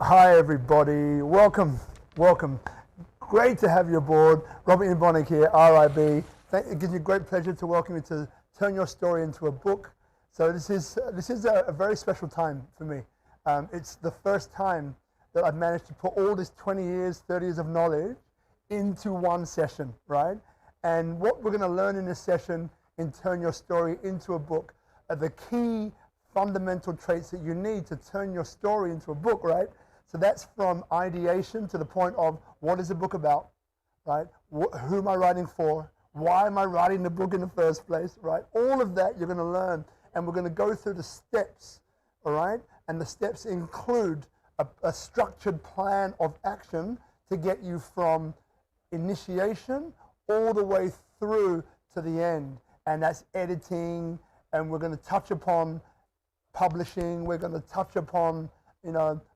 Hi everybody, welcome. Great to have you aboard. Robert and Bonnick here, RIB. It gives me great pleasure to welcome you to turn your story into a book. So this is a very special time for me. It's the first time that I've managed to put all this 20 years, 30 years of knowledge into one session, right? And what we're going to learn in this session in Turn Your Story into a Book are the key fundamental traits that you need to turn your story into a book, right? So that's from ideation to the point of what is the book about, right? Who am I writing for? Why am I writing the book in the first place, right? All of that you're going to learn, and we're going to go through the steps, all right? And the steps include a structured plan of action to get you from initiation all the way through to the end. And that's editing, and we're going to touch upon publishing, we're going to touch upon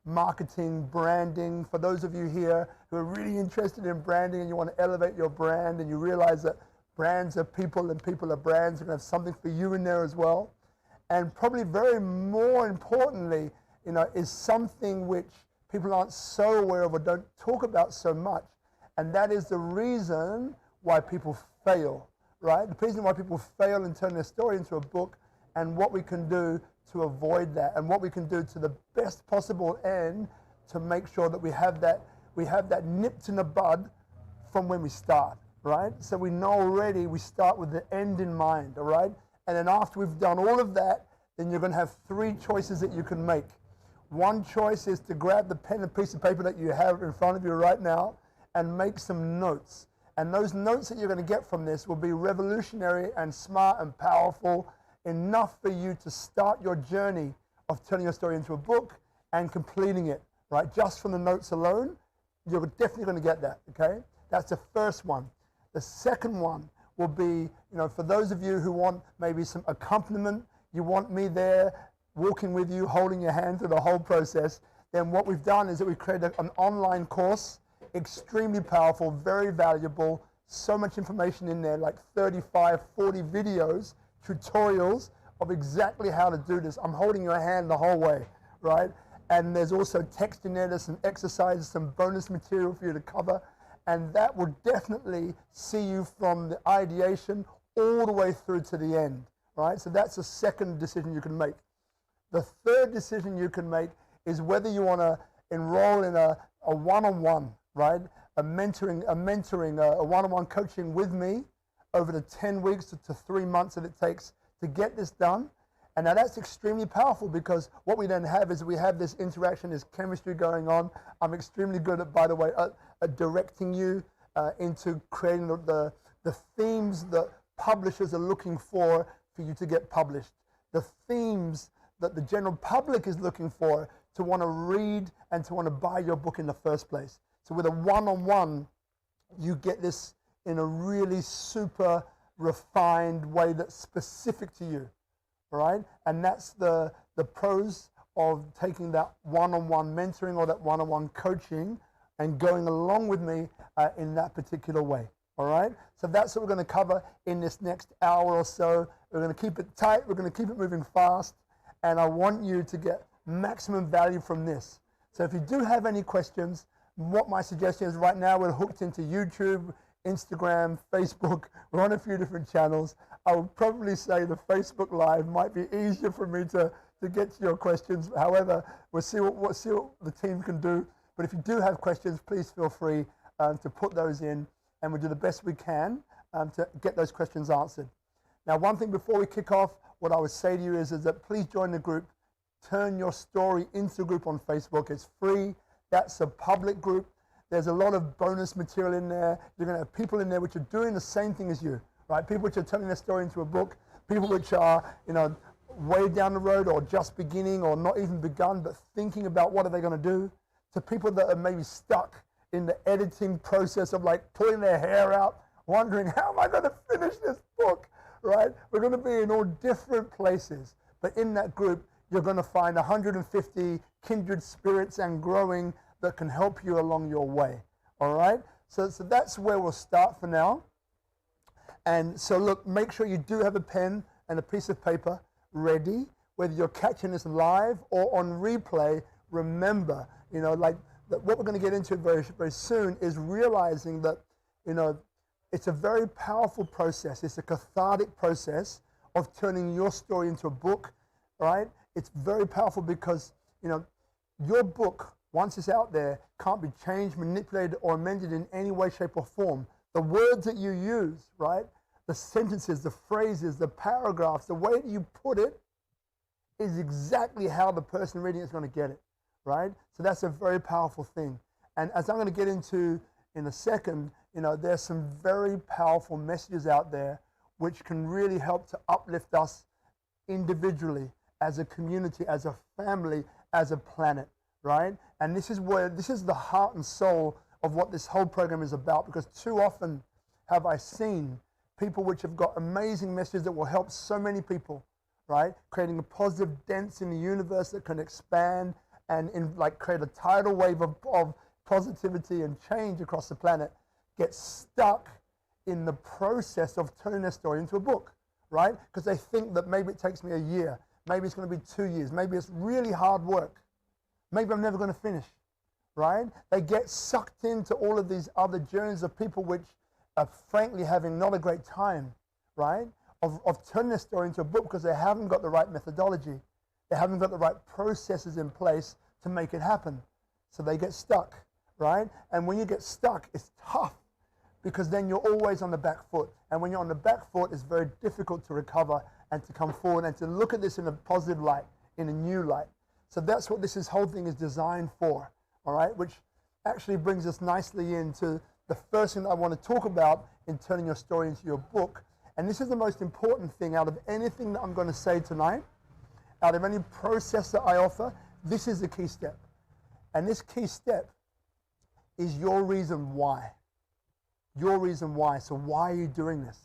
marketing, branding. For those of you here who are really interested in branding and you want to elevate your brand and you realize that brands are people and people are brands, we're going to have something for you in there as well. And probably very more importantly, is something which people aren't so aware of or don't talk about so much. And that is the reason why people fail, right? The reason why people fail and turn their story into a book, and what we can do to avoid that, and what we can do to the best possible end to make sure that we have that nipped in the bud from when we start, right? So we know already we start with the end in mind, all right? And then after we've done all of that, then you're going to have three choices that you can make. One choice is to grab the pen and piece of paper that you have in front of you right now and make some notes. And those notes that you're going to get from this will be revolutionary and smart and powerful, enough for you to start your journey of turning your story into a book and completing it, right? Just from the notes alone, you're definitely going to get that, okay? That's the first one. The second one will be, for those of you who want maybe some accompaniment, you want me there walking with you, holding your hand through the whole process, then what we've done is that we've created an online course, extremely powerful, very valuable, so much information in there, like 35, 40 videos, tutorials of exactly how to do this. I'm holding your hand the whole way, right? And there's also text in there, there's some exercises, some bonus material for you to cover, and that will definitely see you from the ideation all the way through to the end, right? So that's the second decision you can make. The third decision you can make is whether you want to enroll in a one-on-one, right? A mentoring, a one-on-one coaching with me over the 10 weeks to 3 months that it takes to get this done. And now that's extremely powerful, because what we then have is we have this interaction, this chemistry going on. I'm extremely good at, by the way, at directing you into creating the themes that publishers are looking for you to get published. The themes that the general public is looking for to want to read and to want to buy your book in the first place. So with a one-on-one, you get this in a really super refined way that's specific to you, all right? And that's the pros of taking that one-on-one mentoring or that one-on-one coaching and going along with me in that particular way, all right? So that's what we're going to cover in this next hour or so. We're going to keep it tight. We're going to keep it moving fast. And I want you to get maximum value from this. So if you do have any questions, what my suggestion is, right now we're hooked into YouTube, Instagram, Facebook. We're on a few different channels. I would probably say the Facebook Live might be easier for me to get to your questions. However, we'll see what the team can do. But if you do have questions, please feel free to put those in, and we'll do the best we can to get those questions answered. Now, one thing before we kick off, what I would say to you is that please join the group. Turn Your Story into a group on Facebook. It's free. That's a public group. There's a lot of bonus material in there. You're going to have people in there which are doing the same thing as you, right? People which are turning their story into a book. People which are, way down the road or just beginning or not even begun, but thinking about what are they going to do. To people that are maybe stuck in the editing process of like pulling their hair out, wondering, how am I going to finish this book, right? We're going to be in all different places. But in that group, you're going to find 150 kindred spirits and growing that can help you along your way, all right? So that's where we'll start for now. And so look, make sure you do have a pen and a piece of paper ready. Whether you're catching this live or on replay, remember, like what we're going to get into very, very soon is realizing that, it's a very powerful process. It's a cathartic process of turning your story into a book, right? It's very powerful because, your book, once it's out there, can't be changed, manipulated, or amended in any way, shape, or form. The words that you use, right? The sentences, the phrases, the paragraphs, the way that you put it is exactly how the person reading it is going to get it, right? So that's a very powerful thing. And as I'm going to get into in a second, there's some very powerful messages out there which can really help to uplift us individually, as a community, as a family, as a planet, right? And this is the heart and soul of what this whole program is about, because too often have I seen people which have got amazing messages that will help so many people, right? Creating a positive dance in the universe that can expand and create a tidal wave of positivity and change across the planet, get stuck in the process of turning their story into a book, right? Because they think that maybe it takes me a year, maybe it's going to be 2 years, maybe it's really hard work, maybe I'm never going to finish, right? They get sucked into all of these other journeys of people which are frankly having not a great time, right? Of turning their story into a book because they haven't got the right methodology. They haven't got the right processes in place to make it happen. So they get stuck, right? And when you get stuck, it's tough because then you're always on the back foot. And when you're on the back foot, it's very difficult to recover and to come forward and to look at this in a positive light, in a new light. So that's what this whole thing is designed for, all right? Which actually brings us nicely into the first thing I want to talk about in turning your story into your book. And this is the most important thing out of anything that I'm going to say tonight, out of any process that I offer, this is the key step. And this key step is your reason why. Your reason why. So why are you doing this?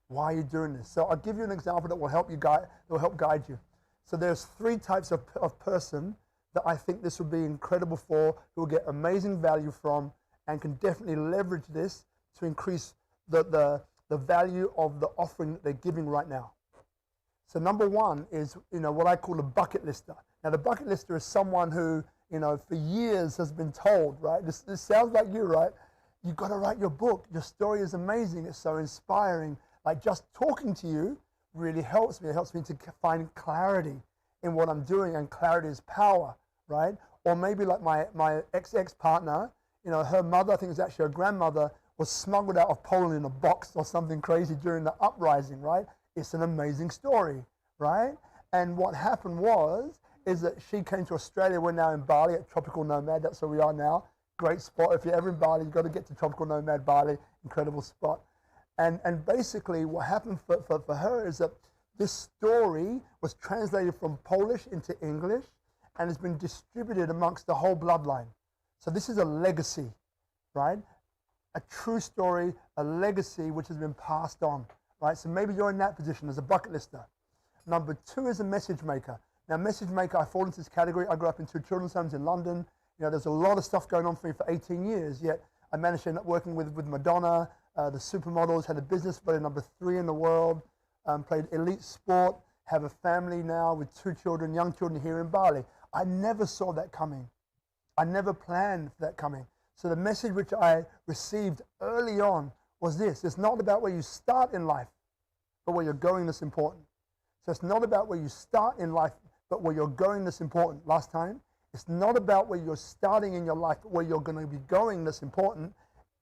Why are you doing this? So I'll give you an example that will help guide you. So there's 3 types of person that I think this will be incredible for, who will get amazing value from, and can definitely leverage this to increase the value of the offering that they're giving right now. So number 1 is, what I call a bucket lister. Now the bucket lister is someone who, for years has been told, right? This sounds like you, right? You've got to write your book. Your story is amazing. It's so inspiring. Like just talking to you really helps me. It helps me to find clarity in what I'm doing, and clarity is power, right? Or maybe like my ex-partner, her mother, I think it was actually her grandmother, was smuggled out of Poland in a box or something crazy during the uprising, right? It's an amazing story, right? And what happened is that she came to Australia. We're now in Bali at Tropical Nomad. That's where we are now. Great spot. If you're ever in Bali, you've got to get to Tropical Nomad Bali. Incredible spot. And basically what happened for her is that this story was translated from Polish into English and has been distributed amongst the whole bloodline. So this is a legacy, right? A true story, a legacy which has been passed on, right? So maybe you're in that position as a bucket lister. Number 2 is a message maker. Now, message maker, I fall into this category. I grew up in 2 children's homes in London. There's a lot of stuff going on for me for 18 years, yet I managed to end up working with Madonna, the supermodels, had a business, voted number 3 in the world, played elite sport, have a family now with 2 children, young children here in Bali. I never saw that coming. I never planned for that coming. So the message which I received early on was this: it's not about where you start in life, but where you're going that's important. So it's not about where you start in life, but where you're going that's important. Last time, it's not about where you're starting in your life, but where you're going to be going that's important,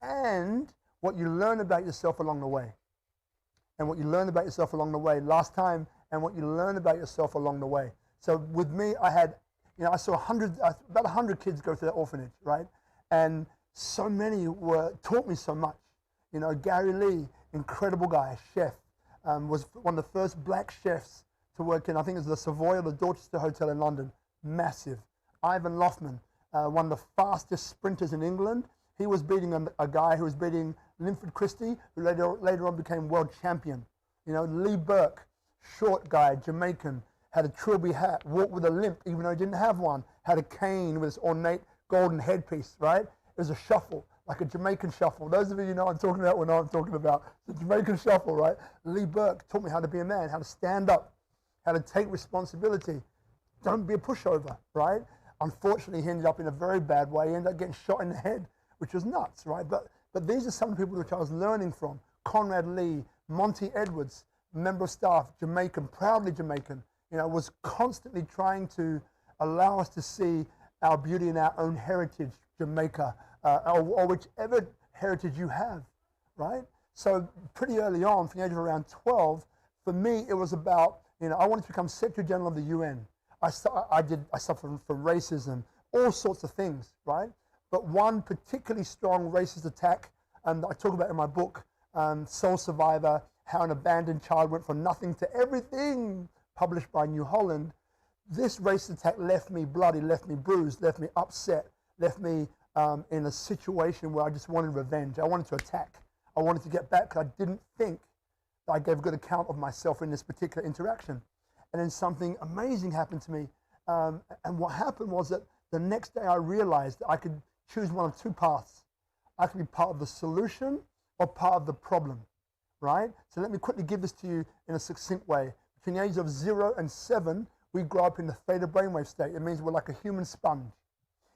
and what you learn about yourself along the way. And what you learn about yourself along the way last time, and what you learn about yourself along the way. So with me, I had, I saw about 100 kids go through that orphanage, right? And so many taught me so much. Gary Lee, incredible guy, chef, was one of the first black chefs to work in, I think it was the Savoy or the Dorchester Hotel in London, massive. Ivan Loughman, one of the fastest sprinters in England. He was beating a guy who was beating Linford Christie, who later on became world champion. Lee Burke, short guy, Jamaican, had a trilby hat, walked with a limp even though he didn't have one, had a cane with this ornate golden headpiece, right? It was a shuffle, like a Jamaican shuffle. Those of you know what I'm talking about will know what I'm talking about. The Jamaican shuffle, right? Lee Burke taught me how to be a man, how to stand up, how to take responsibility. Don't be a pushover, right? Unfortunately, he ended up in a very bad way. He ended up getting shot in the head, which was nuts, right? But these are some people which I was learning from. Conrad Lee, Monty Edwards, member of staff, Jamaican, proudly Jamaican, was constantly trying to allow us to see our beauty in our own heritage, Jamaica, or whichever heritage you have, right? So pretty early on, from the age of around 12, for me, it was about, I wanted to become Secretary General of the UN. I suffered from racism, all sorts of things, right? But one particularly strong racist attack, that I talk about in my book, Soul Survivor, How an Abandoned Child Went From Nothing to Everything, published by New Holland. This racist attack left me bloody, left me bruised, left me upset, left me in a situation where I just wanted revenge. I wanted to attack. I wanted to get back because I didn't think that I gave a good account of myself in this particular interaction. And then something amazing happened to me. And what happened was that the next day I realized that I could choose one of two paths. I could be part of the solution or part of the problem, right? So let me quickly give this to you in a succinct way. Between the ages of 0 and 7, we grow up in the theta brainwave state. It means we're like a human sponge.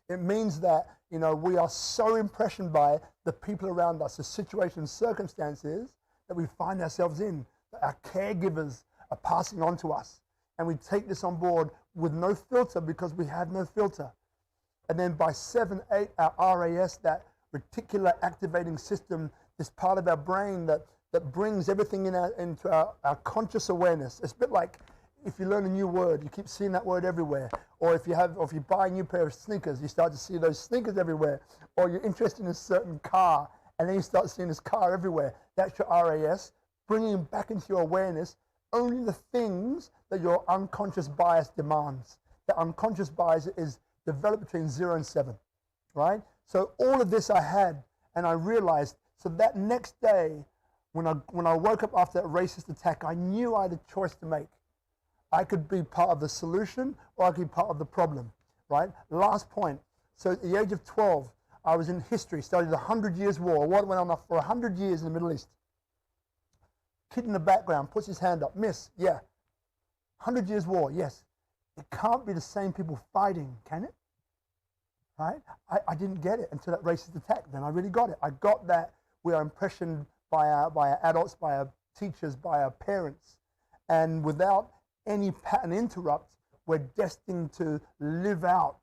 It means that, we are so impressioned by the people around us, the situations, circumstances that we find ourselves in, that our caregivers are passing on to us. And we take this on board with no filter because we have no filter. And then by 7, 8, our RAS, that reticular activating system, this part of our brain that brings everything into our conscious awareness. It's a bit like if you learn a new word, you keep seeing that word everywhere. Or if you buy a new pair of sneakers, you start to see those sneakers everywhere. Or you're interested in a certain car, and then you start seeing this car everywhere. That's your RAS, bringing back into your awareness only the things that your unconscious bias demands. The unconscious bias is developed between 0 and 7, right? So all of this I had, and I realized, so that next day, when I woke up after that racist attack, I knew I had a choice to make. I could be part of the solution or I could be part of the problem, right? Last point. So at the age of 12, I was in history, studied the 100 Years' War, what went on for 100 years in the Middle East. Kid in the background puts his hand up. Miss, yeah. 100 Years' War, yes. It can't be the same people fighting, can it? Right? I didn't get it until that racist attack. Then I really got it. I got that we are impressioned by our adults, by our teachers, by our parents. And without any pattern interrupt, we're destined to live out,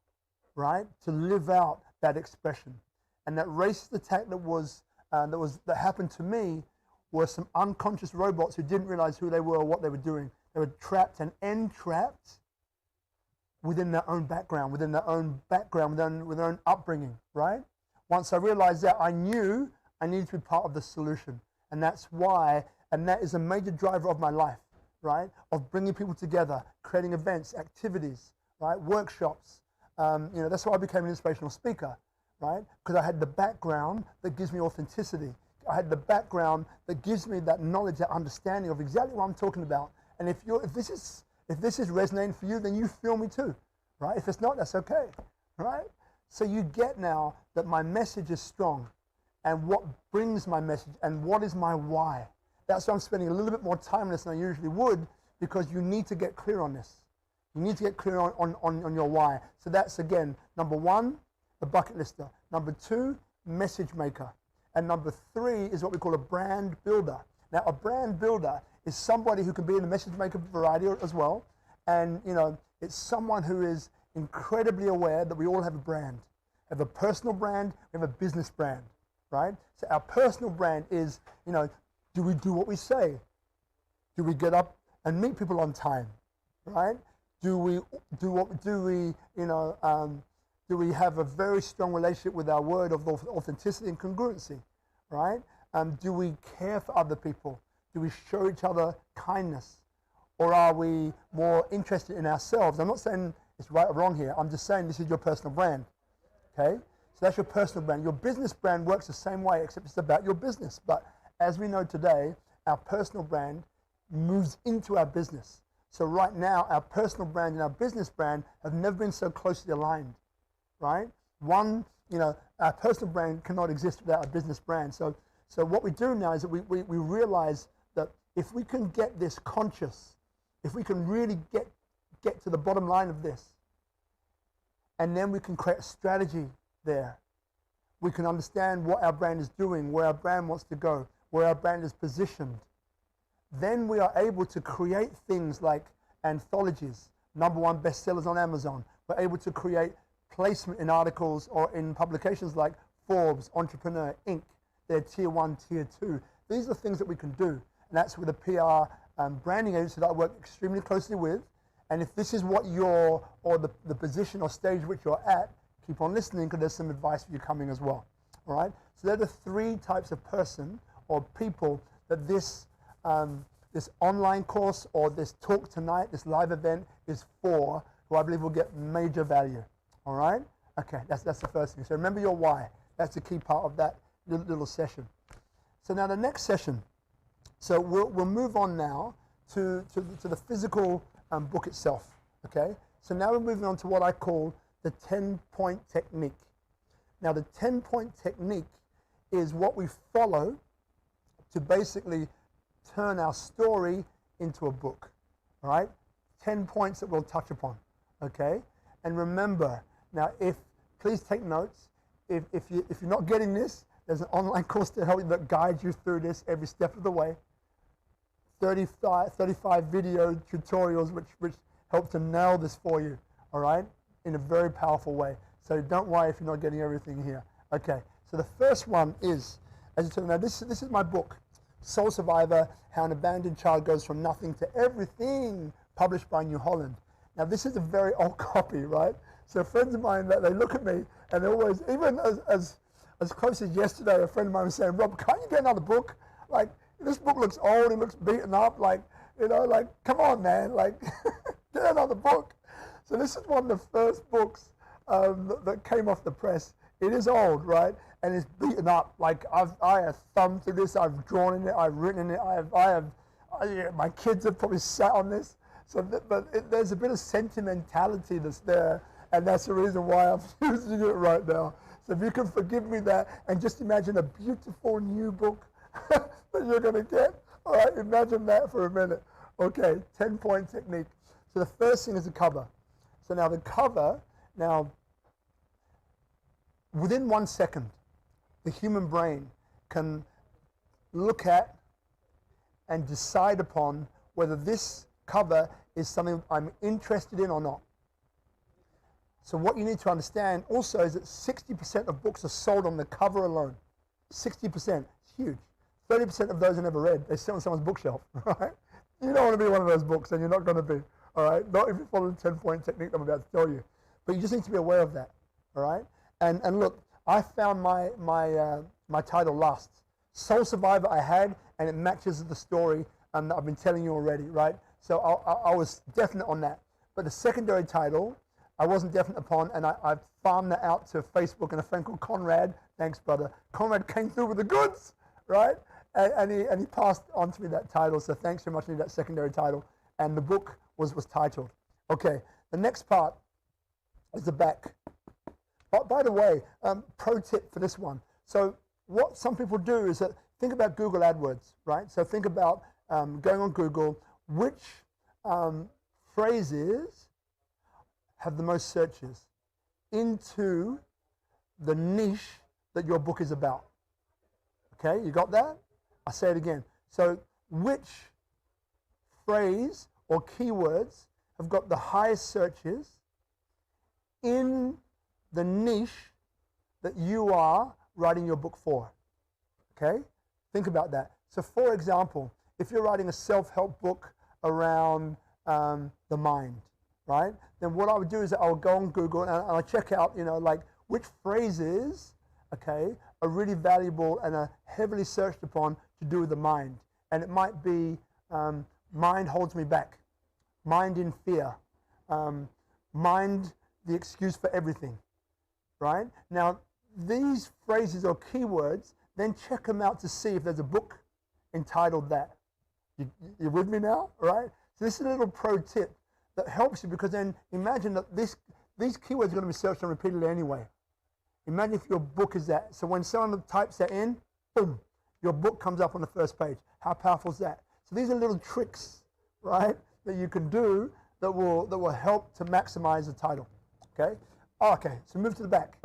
right? To live out that expression. And that racist attack that happened to me were some unconscious robots who didn't realize who they were or what they were doing. They were trapped and entrapped within their own background, within their own upbringing, right? Once I realized that, I knew I needed to be part of the solution. And that's why, and that is a major driver of my life, right? Of bringing people together, creating events, activities, right? Workshops. That's why I became an inspirational speaker, right? Because I had the background that gives me authenticity. I had the background that gives me that knowledge, that understanding of exactly what I'm talking about. And if this is resonating for you, then you feel me too, right? If it's not, that's okay, right? So you get now that my message is strong, and what brings my message, and what is my why. That's why I'm spending a little bit more time on this than I usually would, because you need to get clear on this. You need to get clear on your why. So that's, again, number 1, the bucket lister. Number 2, message maker. And number 3 is what we call a brand builder. Now, a brand builder is somebody who can be in the message maker variety as well. And, it's someone who is incredibly aware that we all have a brand. We have a personal brand, we have a business brand, right? So our personal brand is, do we do what we say? Do we get up and meet people on time, right? Do we have a very strong relationship with our word of authenticity and congruency, right? Do we care for other people? Do we show each other kindness? Or are we more interested in ourselves? I'm not saying it's right or wrong here. I'm just saying this is your personal brand, okay? So that's your personal brand. Your business brand works the same way, except it's about your business. But as we know today, our personal brand moves into our business. So right now, our personal brand and our business brand have never been so closely aligned, right? Our personal brand cannot exist without a business brand. So what we do now is that we realize that if we can get this conscious, if we can really get to the bottom line of this, And then we can create a strategy there. We can understand what our brand is doing, where our brand wants to go, where our brand is positioned. Then we are able to create things like anthologies, #1 bestsellers on Amazon. We're able to create placement in articles or in publications like Forbes, Entrepreneur, Inc. They're tier 1, tier 2. These are things that we can do. And that's with a PR branding agency that I work extremely closely with. And if this is what you're, or the position or stage which you're at, keep on listening because there's some advice for you coming as well. All right? So they're the 3 types of person or people that this online course or this talk tonight, this live event is for, who I believe will get major value. All right? Okay, that's the first thing. So remember your why. That's the key part of that little session. So now the next session. So we'll move on now to the physical book itself. Okay? So now we're moving on to what I call the 10-point technique. Now the 10-point technique is what we follow to basically turn our story into a book. All right? 10 points that we'll touch upon. Okay? And remember, now please take notes. If you're not getting this, there's an online course to help you that guides you through this every step of the way. 35 video tutorials which help to nail this for you, all right, in a very powerful way. So don't worry if you're not getting everything here. Okay, so the first one is, as you said, now this is my book, Soul Survivor, How an Abandoned Child Goes From Nothing to Everything, published by New Holland. Now this is a very old copy, right? So friends of mine, they look at me and they always, even as close as yesterday, a friend of mine was saying, Rob, can't you get another book? Like, this book looks old, it looks beaten up, like, like, come on, man, like, get another book. So this is one of the first books that came off the press. It is old, right? And it's beaten up. Like, I have thumbed through this, I've drawn in it, I've written in it, my kids have probably sat on this. So, there's a bit of sentimentality that's there, and that's the reason why I'm using it right now. So if you can forgive me that, and just imagine a beautiful new book that you're going to get. All right, imagine that for a minute. Okay, 10-point technique. So the first thing is the cover. So now the cover, within 1 second, the human brain can look at and decide upon whether this cover is something I'm interested in or not. So what you need to understand also is that 60% of books are sold on the cover alone. 60%, it's huge. 30% of those are never read. They sit on someone's bookshelf, right? You don't want to be one of those books, and you're not going to be, all right? Not if you follow the 10-point technique I'm about to tell you. But you just need to be aware of that, all right? And look, I found my title last. Soul Survivor I had, and it matches the story that I've been telling you already, right? So I was definite on that. But the secondary title, I wasn't definite upon, and I farmed that out to Facebook, and a friend called Conrad, thanks brother, Conrad came through with the goods, right? And he passed on to me that title, so thanks very much for that secondary title. And the book was titled. Okay, the next part is the back. By the way, pro tip for this one. So what some people do is that, think about Google AdWords, right? So think about going on Google, which phrases have the most searches into the niche that your book is about. Okay, you got that? I'll say it again. So which phrase or keywords have got the highest searches in the niche that you are writing your book for? Okay, think about that. So for example, if you're writing a self-help book around the mind, right? Then what I would do is I would go on Google and I'll check out, like which phrases, okay, are really valuable and are heavily searched upon to do with the mind. And it might be mind holds me back, mind in fear, mind the excuse for everything, right? Now, these phrases or keywords, then check them out to see if there's a book entitled that. You with me now, right? So this is a little pro tip that helps you, because then imagine that these keywords are going to be searched on repeatedly anyway. Imagine if your book is that. So when someone types that in, boom, your book comes up on the first page. How powerful is that? So these are little tricks, right, that you can do that will help to maximize the title. Okay? Oh, okay, so move to the back.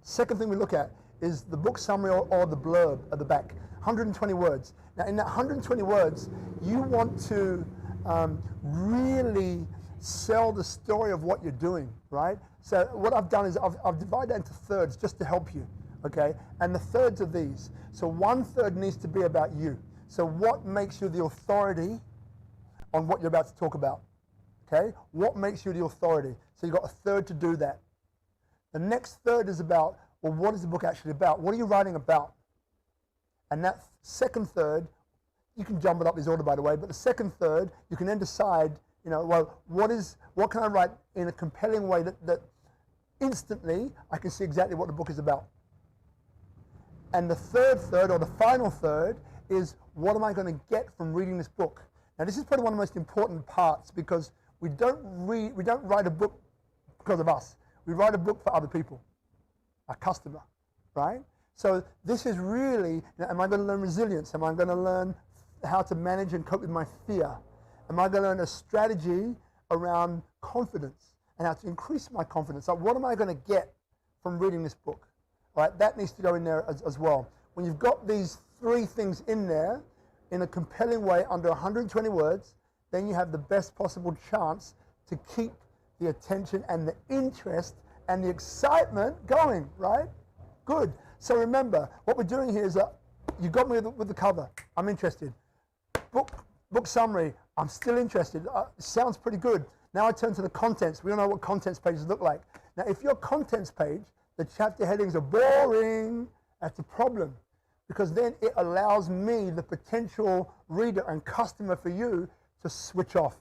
Second thing we look at is the book summary or the blurb at the back. 120 words. Now, in that 120 words, you want to really sell the story of what you're doing, right? So what I've done is I've divided that into thirds just to help you, okay? And the thirds are these. So 1/3 needs to be about you. So what makes you the authority on what you're about to talk about, okay? What makes you the authority? So you've got 1/3 to do that. The next third is about, well, what is the book actually about? What are you writing about? And that second third, you can jumble up this order, by the way, but the second third, you can then decide, well, what can I write in a compelling way that instantly I can see exactly what the book is about. And the third third, or the final third, is what am I going to get from reading this book? Now, this is probably one of the most important parts, because we don't write a book because of us. We write a book for other people, our customer, right? So this is really, am I going to learn resilience? Am I going to learn how to manage and cope with my fear? Am I going to learn a strategy around confidence and how to increase my confidence? Like, what am I going to get from reading this book? Right, that needs to go in there as well. When you've got these three things in there in a compelling way under 120 words, then you have the best possible chance to keep the attention and the interest and the excitement going, right? Good. So remember, what we're doing here is you got me with the cover. I'm interested. Book summary. I'm still interested. Sounds pretty good. Now I turn to the contents. We all know what contents pages look like. Now, if your contents page, the chapter headings are boring, that's a problem, because then it allows me, the potential reader and customer for you, to switch off.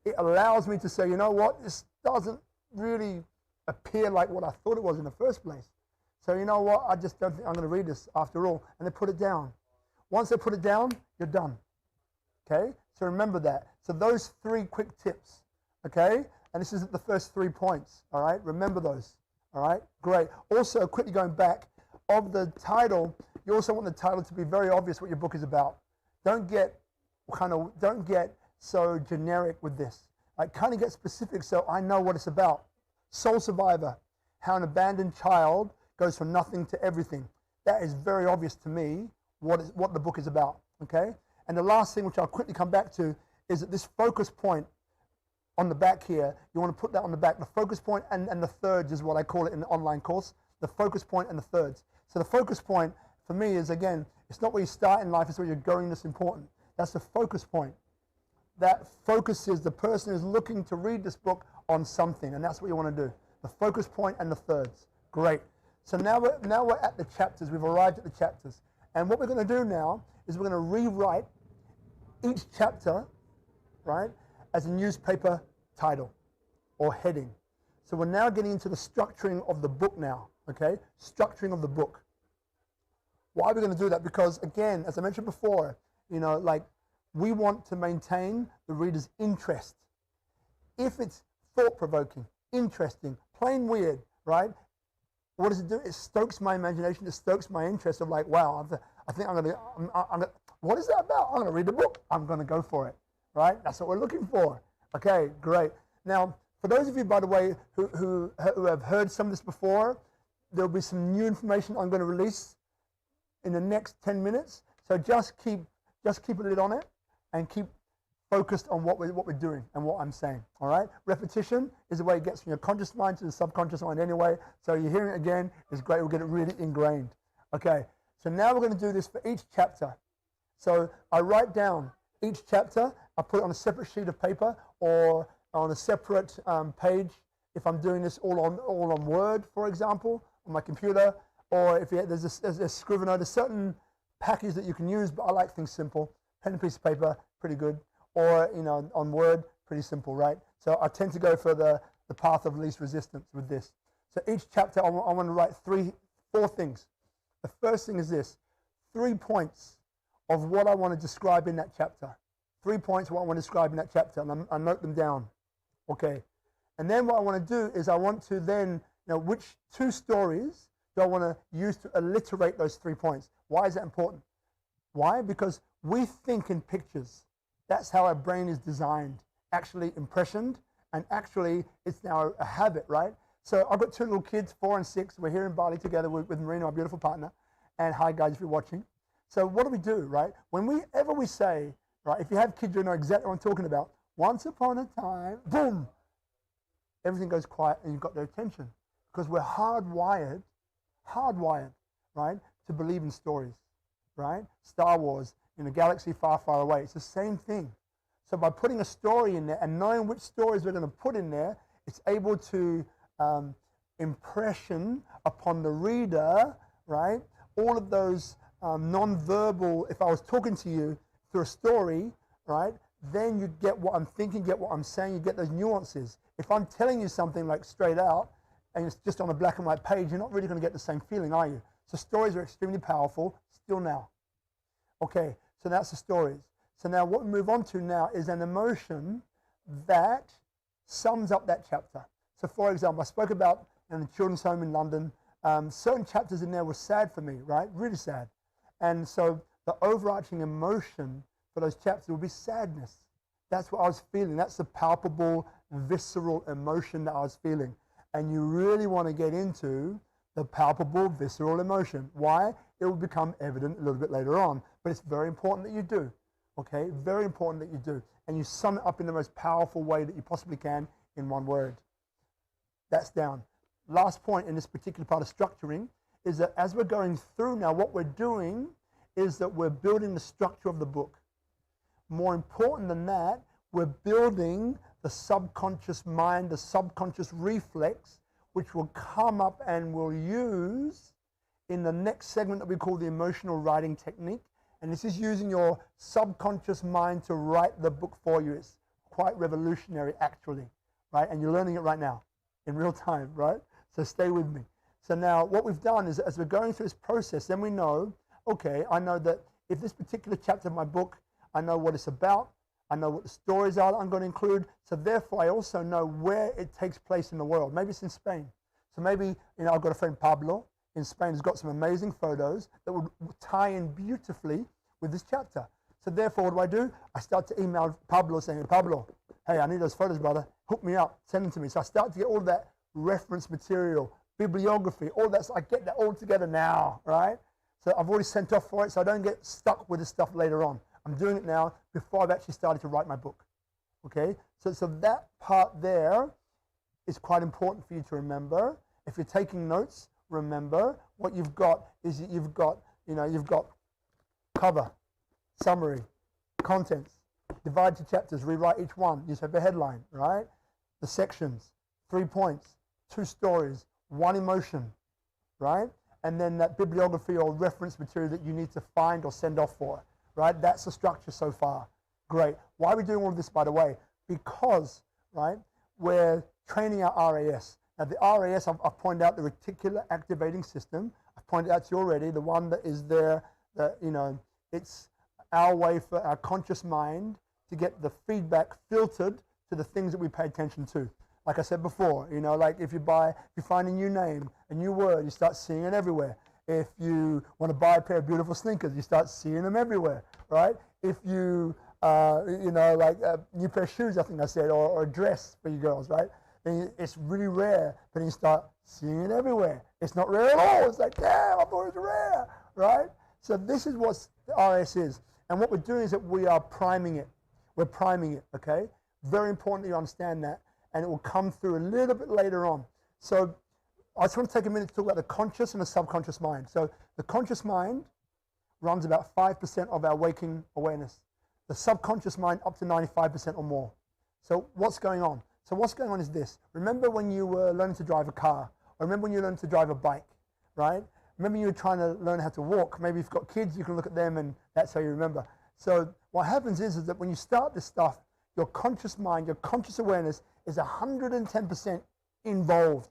It allows me to say, you know what, this doesn't really appear like what I thought it was in the first place. So you know what, I just don't think I'm going to read this after all. And they put it down. Once they put it down, you're done. Okay? So remember that. So those 3 quick tips. Okay? And this is the first 3 points. All right? Remember those. All right? Great. Also, quickly going back, of the title, you also want the title to be very obvious what your book is about. Don't get so generic with this. Like, kind of get specific so I know what it's about. Soul Survivor, how an abandoned child goes from nothing to everything. That is very obvious to me what the book is about, okay? And the last thing, which I'll quickly come back to, is that this focus point on the back here, you want to put that on the back. The focus point and the thirds is what I call it in the online course. The focus point and the thirds. So the focus point for me is, again, it's not where you start in life, it's where you're going that's important. That's the focus point. That focuses the person who's looking to read this book on something, and that's what you want to do. The focus point and the thirds. Great. So now we're at the chapters. We've arrived at the chapters. And what we're going to do now is we're going to rewrite each chapter, right, as a newspaper title or heading. So we're now getting into the structuring of the book now, okay? Structuring of the book. Why are we going to do that? Because, again, as I mentioned before, we want to maintain the reader's interest. If it's thought-provoking, interesting, plain weird, right? What does it do? It stokes my imagination. It stokes my interest of like, wow, I think I'm going to, what is that about? I'm going to read the book. I'm going to go for it, right? That's what we're looking for. Okay, great. Now, for those of you, by the way, who have heard some of this before, there'll be some new information I'm going to release in the next 10 minutes. So just keep a lid on it and keep focused on what we're doing and what I'm saying, all right? Repetition is the way it gets from your conscious mind to the subconscious mind anyway, so you're hearing it again is great. We'll get it really ingrained. Okay, so now we're going to do this for each chapter. So I write down each chapter, I put it on a separate sheet of paper or on a separate page if I'm doing this all on Word, for example, on my computer, or if there's a Scrivener, there's certain package that you can use, but I like things simple. Pen and piece of paper, pretty good. Or, on Word, pretty simple, right? So I tend to go for the path of least resistance with this. So each chapter, I want to write 4 things. The first thing is this, 3 points of what I want to describe in that chapter. 3 points of what I want to describe in that chapter, and I note them down, okay? And then what I want to do is I want to then, which 2 stories do I want to use to alliterate those 3 points? Why is that important? Why? Because we think in pictures. That's how our brain is designed, actually impressioned, and actually it's now a habit, right? So I've got two little kids, 4 and 6. We're here in Bali together with Marina, my beautiful partner. And hi, guys, if you're watching. So what do, right? Whenever we say, right, if you have kids, you know exactly what I'm talking about. Once upon a time, boom, everything goes quiet and you've got their attention. Because we're hardwired, right, to believe in stories, right? Star Wars, in a galaxy far, far away. It's the same thing. So by putting a story in there and knowing which stories we're going to put in there, it's able to impression upon the reader, right? All of those non-verbal, if I was talking to you through a story, right, then you get what I'm thinking, get what I'm saying, you get those nuances. If I'm telling you something like straight out, and it's just on a black and white page, you're not really going to get the same feeling, are you? So stories are extremely powerful, still now. Okay, so that's the stories. So now what we move on to now is an emotion that sums up that chapter. So for example, I spoke about in the children's home in London, certain chapters in there were sad for me, right? Really sad. And so the overarching emotion for those chapters will be sadness. That's what I was feeling. That's the palpable, visceral emotion that I was feeling. And you really want to get into the palpable, visceral emotion. Why? It will become evident a little bit later on. But it's very important that you do. Okay? Very important that you do. And you sum it up in the most powerful way that you possibly can in one word. That's down. Last point in this particular part of structuring is that as we're going through now, what we're doing is that we're building the structure of the book. More important than that, we're building the subconscious mind, the subconscious reflex, which will come up and we'll use in the next segment that we call the emotional writing technique. And this is using your subconscious mind to write the book for you. It's quite revolutionary, actually, right? And you're learning it right now in real time, right? So stay with me. So now what we've done is as we're going through this process, then we know, okay, I know that if this particular chapter of my book, I know what it's about, I know what the stories are that I'm going to include, so therefore I also know where it takes place in the world. Maybe it's in Spain. So maybe, I've got a friend Pablo in Spain who's got some amazing photos that would tie in beautifully with this chapter. So therefore, what do? I start to email Pablo saying, Pablo, hey, I need those photos, brother. Hook me up, send them to me. So I start to get all that reference material, bibliography, all that. So I get that all together now, right? So I've already sent off for it, so I don't get stuck with this stuff later on. I'm doing it now before I've actually started to write my book. Okay? So that part there is quite important for you to remember. If you're taking notes, remember what you've got is you've got cover, summary, contents, divide to chapters, rewrite each one. You have a headline, right? The sections, 3 points, 2 stories, 1 emotion, right? And then that bibliography or reference material that you need to find or send off for, right? That's the structure so far. Great. Why are we doing all of this, by the way? Because, right, we're training our RAS. Now, the RAS, I've pointed out the reticular activating system. I've pointed out to you already, the one that is there, that, it's our way for our conscious mind to get the feedback filtered to the things that we pay attention to. Like I said before, like if you find a new name, a new word, you start seeing it everywhere. If you want to buy a pair of beautiful sneakers, you start seeing them everywhere, right? If you, like a new pair of shoes, I think I said, or a dress for you girls, right? And it's really rare, but then you start seeing it everywhere. It's not rare at all. It's like, damn, I thought it was rare, right? So this is what the RS is. And what we're doing is that we are priming it. We're priming it, okay? Very important that you understand that. And it will come through a little bit later on. So I just want to take a minute to talk about the conscious and the subconscious mind. So the conscious mind runs about 5% of our waking awareness. The subconscious mind up to 95% or more. So what's going on? So what's going on is this. Remember when you were learning to drive a car? Or remember when you learned to drive a bike, right? Remember you were trying to learn how to walk. Maybe if you've got kids, you can look at them and that's how you remember. So what happens is that when you start this stuff, your conscious mind, your conscious awareness is 110% involved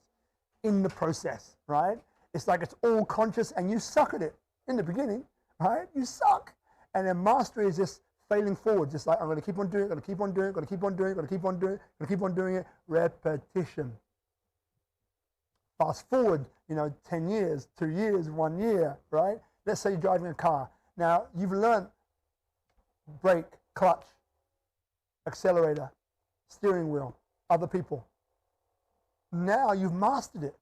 in the process, right? It's like it's all conscious and you suck at it in the beginning, right? You suck. And then mastery is just failing forward, just like I'm going to keep on doing it, going to keep on doing it, going to keep on doing it, going to keep on doing it, going to keep on doing it. Repetition. Fast forward, 10 years, 2 years, 1 year, right? Let's say you're driving a car. Now, you've learned brake, clutch, accelerator, steering wheel, other people. now you've mastered it,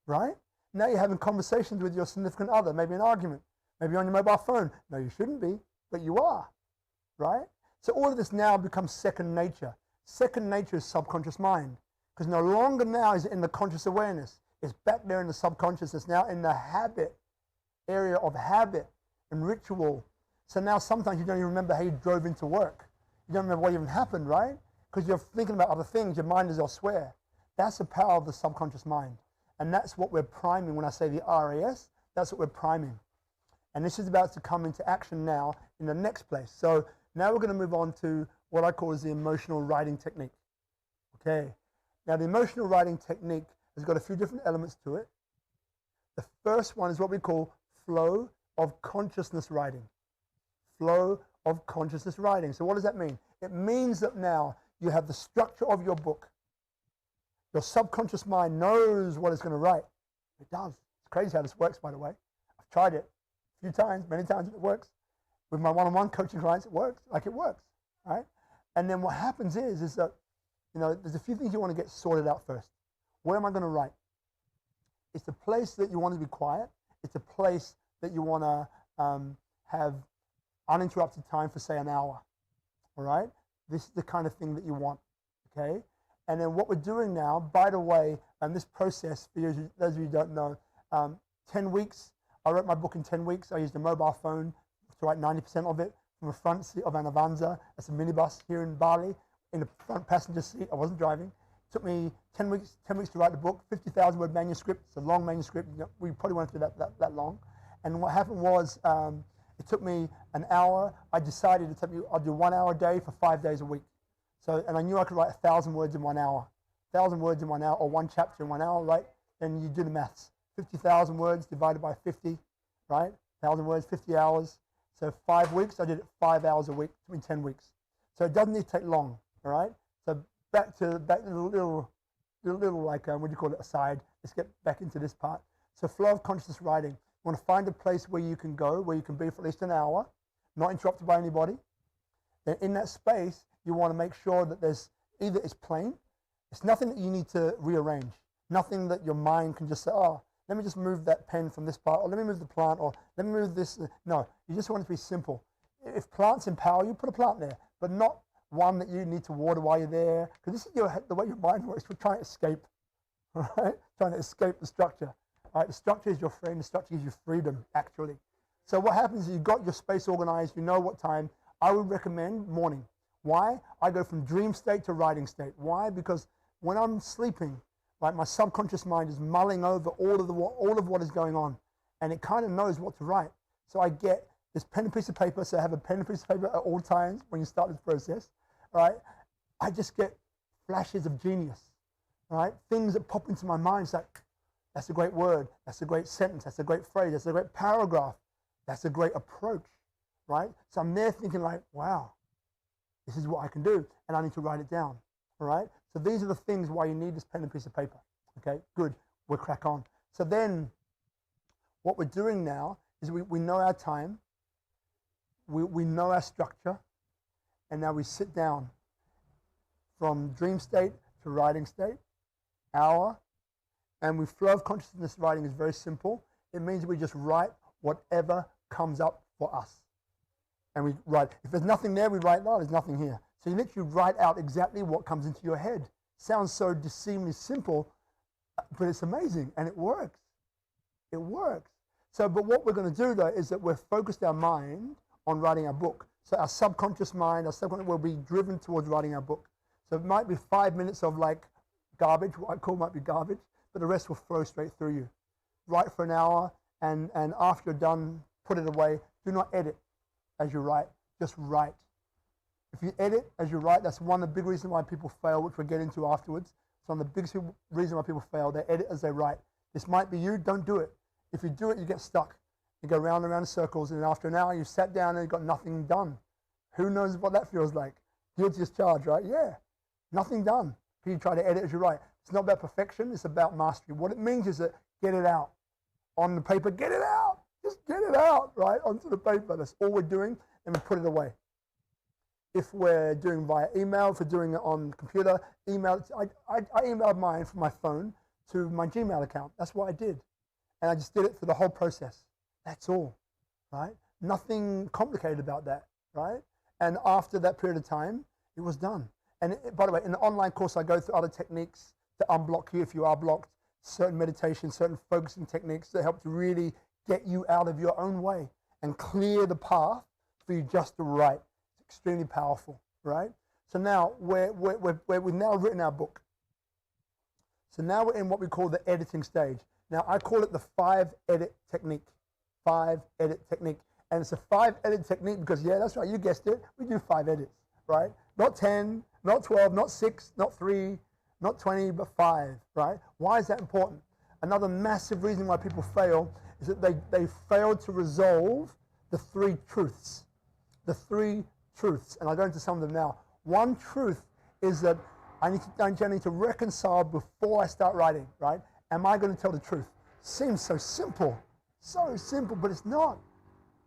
right? Now you're having conversations with your significant other, maybe an argument, maybe on your mobile phone. No, you shouldn't be, but you are, right? So all of this now becomes second nature. Second nature is subconscious mind, because no longer now is it in the conscious awareness. It's back there in the subconscious. It's now in the habit, area of habit and ritual. So now sometimes you don't even remember how you drove into work. You don't remember what even happened, right? Because you're thinking about other things. Your mind is elsewhere. That's the power of the subconscious mind. And that's what we're priming. When I say the RAS, that's what we're priming. And this is about to come into action now in the next place. So now we're going to move on to what I call is the emotional writing technique. Okay. Now the emotional writing technique has got a few different elements to it. The first one is what we call flow of consciousness writing. Flow of consciousness writing. So what does that mean? It means that now you have the structure of your book. Your subconscious mind knows what it's going to write. It does. It's crazy how this works, by the way. I've tried it a few times, many times, and it works. With my one-on-one coaching clients, it works. Like it works, right? And then what happens is that, you know, there's a few things you want to get sorted out first. Where am I going to write? It's a place that you want to be quiet. It's a place that you want to have uninterrupted time for, say, an hour, all right? This is the kind of thing that you want, okay? And then what we're doing now, by the way, and this process, for those of you who don't know, 10 weeks, I wrote my book in 10 weeks. I used a mobile phone to write 90% of it from the front seat of an Avanza. That's a minibus here in Bali, in the front passenger seat. I wasn't driving. It took me 10 weeks to write the book, 50,000 word manuscript. It's a long manuscript. You know, we probably won't do that long. And what happened was, it took me an hour. I decided I'll do 1 hour a day for 5 days a week. So, and I knew I could write 1,000 words in 1 hour. 1,000 words in 1 hour, or one chapter in 1 hour, right? Then you do the maths. 50,000 words divided by 50, right? 1,000 words, 50 hours. So 5 weeks, I did it 5 hours a week. It took me 10 weeks. So it doesn't need to take long, all right? So back to the little like, what do you call it, aside. Let's get back into this part. So flow of consciousness writing. You want to find a place where you can go, where you can be for at least an hour, not interrupted by anybody. Then in that space, you want to make sure that there's either it's plain, it's nothing that you need to rearrange, nothing that your mind can just say, oh, let me just move that pen from this part, or let me move the plant, or let me move this. No, you just want it to be simple. If plants empower you, put a plant there, but not one that you need to water while you're there, because this is the way your mind works. We're trying to escape, right? Trying to escape the structure. Right? The structure is your friend. The structure gives you freedom, actually. So what happens is you've got your space organized. You know what time. I would recommend morning. Why? I go from dream state to writing state. Why? Because when I'm sleeping, right, my subconscious mind is mulling over all of what is going on, and it kind of knows what to write. So I get this pen and piece of paper. So I have a pen and piece of paper at all times when you start this process, right? I just get flashes of genius, right? Things that pop into my mind. It's like, that's a great word. That's a great sentence. That's a great phrase. That's a great paragraph. That's a great approach, right? So I'm there thinking like, wow, this is what I can do, and I need to write it down, all right? So these are the things why you need this pen and piece of paper, okay? Good, we'll crack on. So then what we're doing now is we know our time, we know our structure, and now we sit down from dream state to writing state, hour, and we flow of consciousness writing is very simple. It means we just write whatever comes up for us. And we write, if there's nothing there, we write, no, there's nothing here. So you literally write out exactly what comes into your head. Sounds so deceivingly simple, but it's amazing, and it works. It works. So, but what we're going to do, though, is that we're focused our mind on writing our book. So our subconscious mind, will be driven towards writing our book. So it might be 5 minutes of like garbage, what I call might be garbage, but the rest will flow straight through you. Write for an hour, and after you're done, put it away. Do not edit as you write, just write. If you edit as you write, that's one of the big reasons why people fail, which we'll get into afterwards. It's one of the biggest reasons why people fail. They edit as they write. This might be you, don't do it. If you do it, you get stuck. You go round and round in circles, and after an hour, you've sat down and you've got nothing done. Who knows what that feels like? Guilty as charged, right? Yeah, nothing done. You try to edit as you write. It's not about perfection, it's about mastery. What it means is that get it out. On the paper, get it out. Just get it out, right, onto the paper. That's all we're doing, and we put it away. If we're doing via email, if we're doing it on computer, email. I emailed mine from my phone to my Gmail account. That's what I did. And I just did it for the whole process. That's all, right? Nothing complicated about that, right? And after that period of time, it was done. And by the way, in the online course, I go through other techniques to unblock you if you are blocked, certain meditation, certain focusing techniques that help to really get you out of your own way and clear the path for you just to write. It's extremely powerful, right? So now we've now written our book. So now we're in what we call the editing stage. Now I call it the 5-edit technique. 5-edit technique. And it's a 5-edit technique because, yeah, that's right, you guessed it. We do 5 edits, right? Not 10, not 12, not 6, not 3, not 20, but 5, right? Why is that important? Another massive reason why people fail is that they fail to resolve the 3 truths. The 3 truths, and I'll go into some of them now. One truth is that I need to reconcile before I start writing, right? Am I going to tell the truth? Seems so simple, but it's not,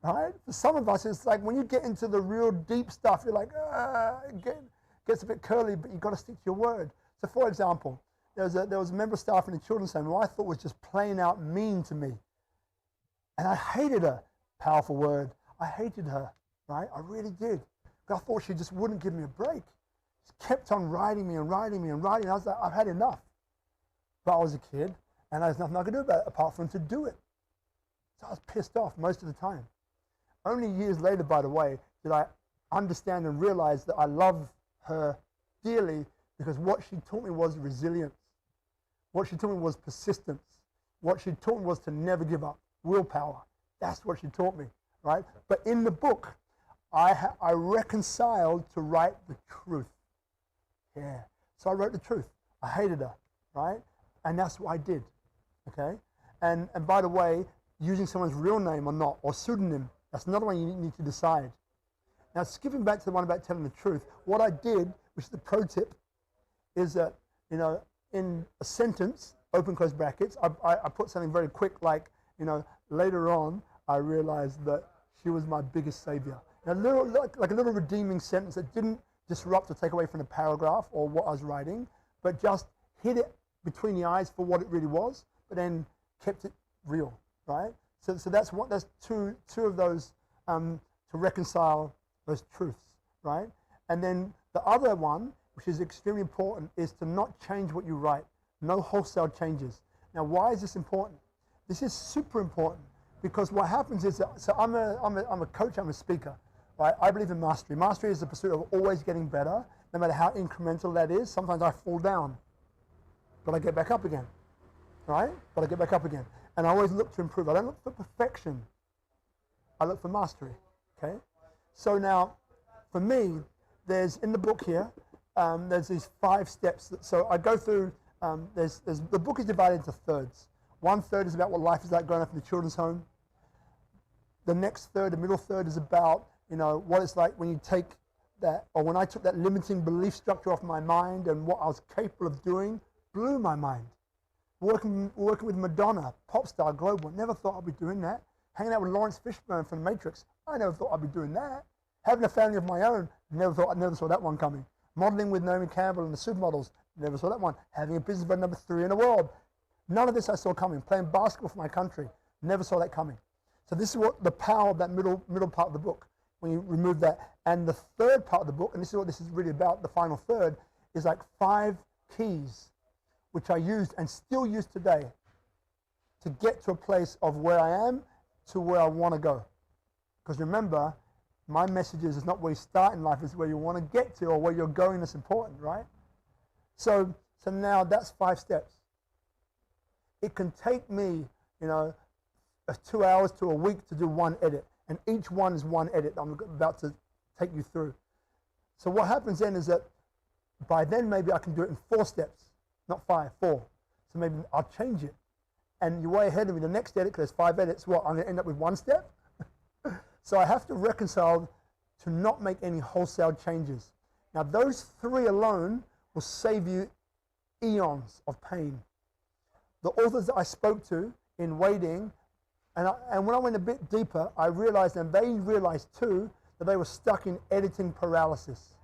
right? For some of us, it's like when you get into the real deep stuff, you're like, it gets a bit curly, but you've got to stick to your word. So for example, there was a member of staff in the children's home who I thought was just plain out mean to me. And I hated her. Powerful word. I hated her, right? I really did. But I thought she just wouldn't give me a break. She kept on writing me and writing me and writing. I was like, I've had enough. But I was a kid, and there's nothing I could do about it apart from to do it. So I was pissed off most of the time. Only years later, by the way, did I understand and realize that I love her dearly because what she taught me was resilience. What she taught me was persistence. What she taught me was to never give up, willpower. That's what she taught me, right? But in the book, I reconciled to write the truth. Yeah. So I wrote the truth. I hated her, right? And that's what I did, okay? And by the way, using someone's real name or not, or pseudonym, that's another one you need to decide. Now, skipping back to the one about telling the truth, what I did, which is the pro tip, is that, in a sentence, open close brackets, I put something very quick like, later on, I realized that she was my biggest savior. A little, like a little redeeming sentence that didn't disrupt or take away from the paragraph or what I was writing, but just hit it between the eyes for what it really was, but then kept it real, right? So that's two of those to reconcile those truths, right? And then the other one, which is extremely important, is to not change what you write. No wholesale changes. Now, why is this important? This is super important because what happens is that, so I'm a coach, I'm a speaker, right? I believe in mastery. Mastery is the pursuit of always getting better, no matter how incremental that is. Sometimes I fall down, but I get back up again, right? But I get back up again. And I always look to improve. I don't look for perfection. I look for mastery, okay? So now, for me, there's, in the book here, there's these 5 steps. So I go through, the book is divided into thirds. 1/3 is about what life is like growing up in the children's home. The next third, the middle third, is about, what it's like when you take that, or when I took that limiting belief structure off my mind and what I was capable of doing blew my mind. Working with Madonna, pop star, global, never thought I'd be doing that. Hanging out with Lawrence Fishburne from Matrix, I never thought I'd be doing that. Having a family of my own, never saw that one coming. Modeling with Naomi Campbell and the supermodels, never saw that one. Having a business about number 3 in the world, none of this I saw coming. Playing basketball for my country, never saw that coming. So this is what the power of that middle part of the book, when you remove that. And the third part of the book, and this is what this is really about, the final third, is like 5 keys, which I used and still use today to get to a place of where I am to where I want to go. Because remember, my message is not where you start in life, it's where you want to get to or where you're going that's important, right? So now that's 5 steps. It can take me, 2 hours to a week to do 1 edit. And each one is 1 edit I'm about to take you through. So what happens then is that by then maybe I can do it in 4 steps, not 5, 4. So maybe I'll change it. And you're way ahead of me. The next edit, because there's 5 edits, I'm going to end up with 1 step? So I have to reconcile to not make any wholesale changes. Now those 3 alone will save you eons of pain. The authors that I spoke to in waiting, and when I went a bit deeper, I realized, and they realized too, that they were stuck in editing paralysis.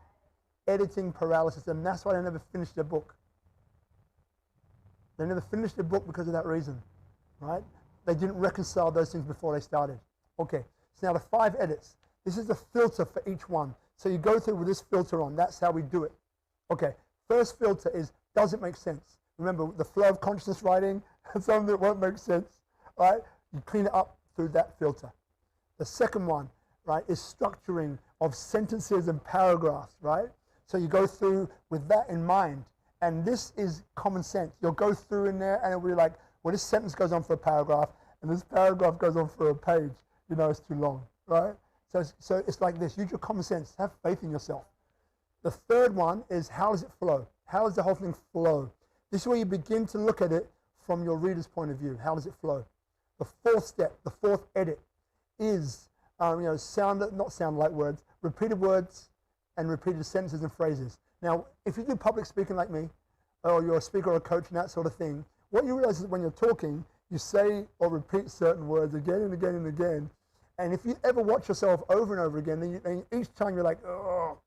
Editing paralysis, and that's why they never finished their book. They never finished their book because of that reason, right? They didn't reconcile those things before they started. Okay, so now the 5 edits. This is the filter for each one. So you go through with this filter on. That's how we do it. Okay, first filter is, does it make sense? Remember, the flow of consciousness writing, something that won't make sense, right? You clean it up through that filter. The second one, right, is structuring of sentences and paragraphs, right? So you go through with that in mind. And this is common sense. You'll go through in there and it'll be like, well, this sentence goes on for a paragraph and this paragraph goes on for a page. You know it's too long, right? So it's like this. Use your common sense. Have faith in yourself. The third one is, how does it flow? How does the whole thing flow? This is where you begin to look at it from your reader's point of view. How does it flow? The fourth step, the fourth edit is, not sound like words, repeated words and repeated sentences and phrases. Now, if you do public speaking like me, or you're a speaker or a coach and that sort of thing, what you realize is when you're talking, you say or repeat certain words again and again and again. And if you ever watch yourself over and over again, then each time you're like, oh,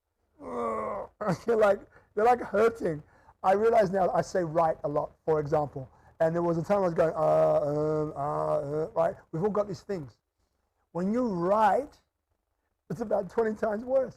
you're like hurting. I realize now I say right a lot, for example. And there was a time I was going, right? We've all got these things. When you write, it's about 20 times worse.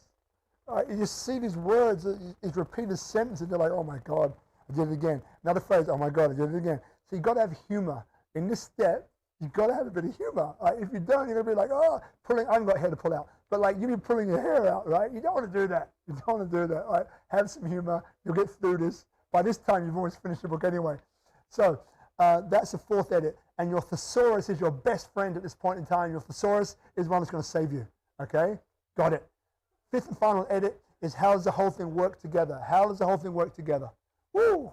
You just see these words, these repeated sentences, and you're like, oh my God, I did it again. Another phrase, oh my God, I did it again. So you've got to have humor. In this step, you've got to have a bit of humor. If you don't, you're going to be like, oh, pulling, I haven't got hair to pull out. But like, you'll be pulling your hair out, right? You don't want to do that. You don't want to do that, right? Have some humor. You'll get through this. By this time, you've almost finished the book anyway. So that's the fourth edit. And your thesaurus is your best friend at this point in time. Your thesaurus is one that's going to save you, okay? Got it. Fifth and final edit is, how does the whole thing work together? How does the whole thing work together? Woo!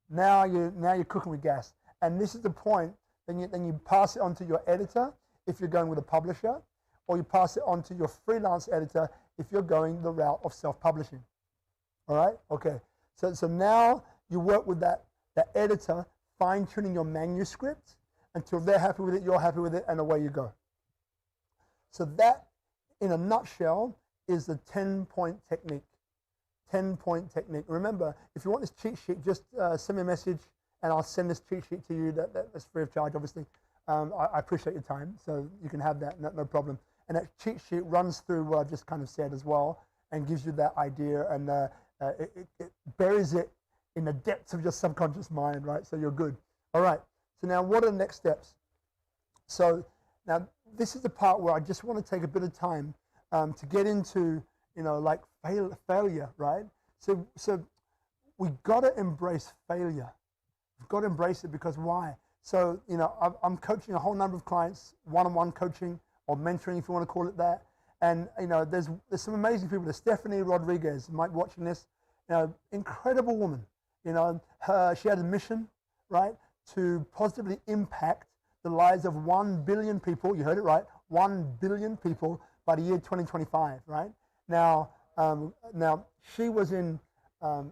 Now you're cooking with gas. And this is the point. Then you pass it on to your editor if you're going with a publisher, or you pass it on to your freelance editor if you're going the route of self-publishing. All right? Okay. So now you work with that editor, fine-tuning your manuscript until they're happy with it, you're happy with it, and away you go. So that, in a nutshell, is the 10-point technique. 10-point technique. Remember, if you want this cheat sheet, just send me a message and I'll send this cheat sheet to you. That's free of charge, obviously. I appreciate your time, so you can have that, no problem. And that cheat sheet runs through what I've just kind of said as well and gives you that idea, and it buries it in the depths of your subconscious mind, right? So you're good. All right. So now what are the next steps? So now this is the part where I just want to take a bit of time to get into, like failure, right? So we got to embrace failure. We've got to embrace it, because why? So, I'm coaching a whole number of clients, one-on-one coaching or mentoring, if you want to call it that. And, there's some amazing people. There's Stephanie Rodriguez, you might be watching this, incredible woman. She had a mission, right, to positively impact the lives of 1 billion people. You heard it right, 1 billion people by the year 2025, right? Now she was in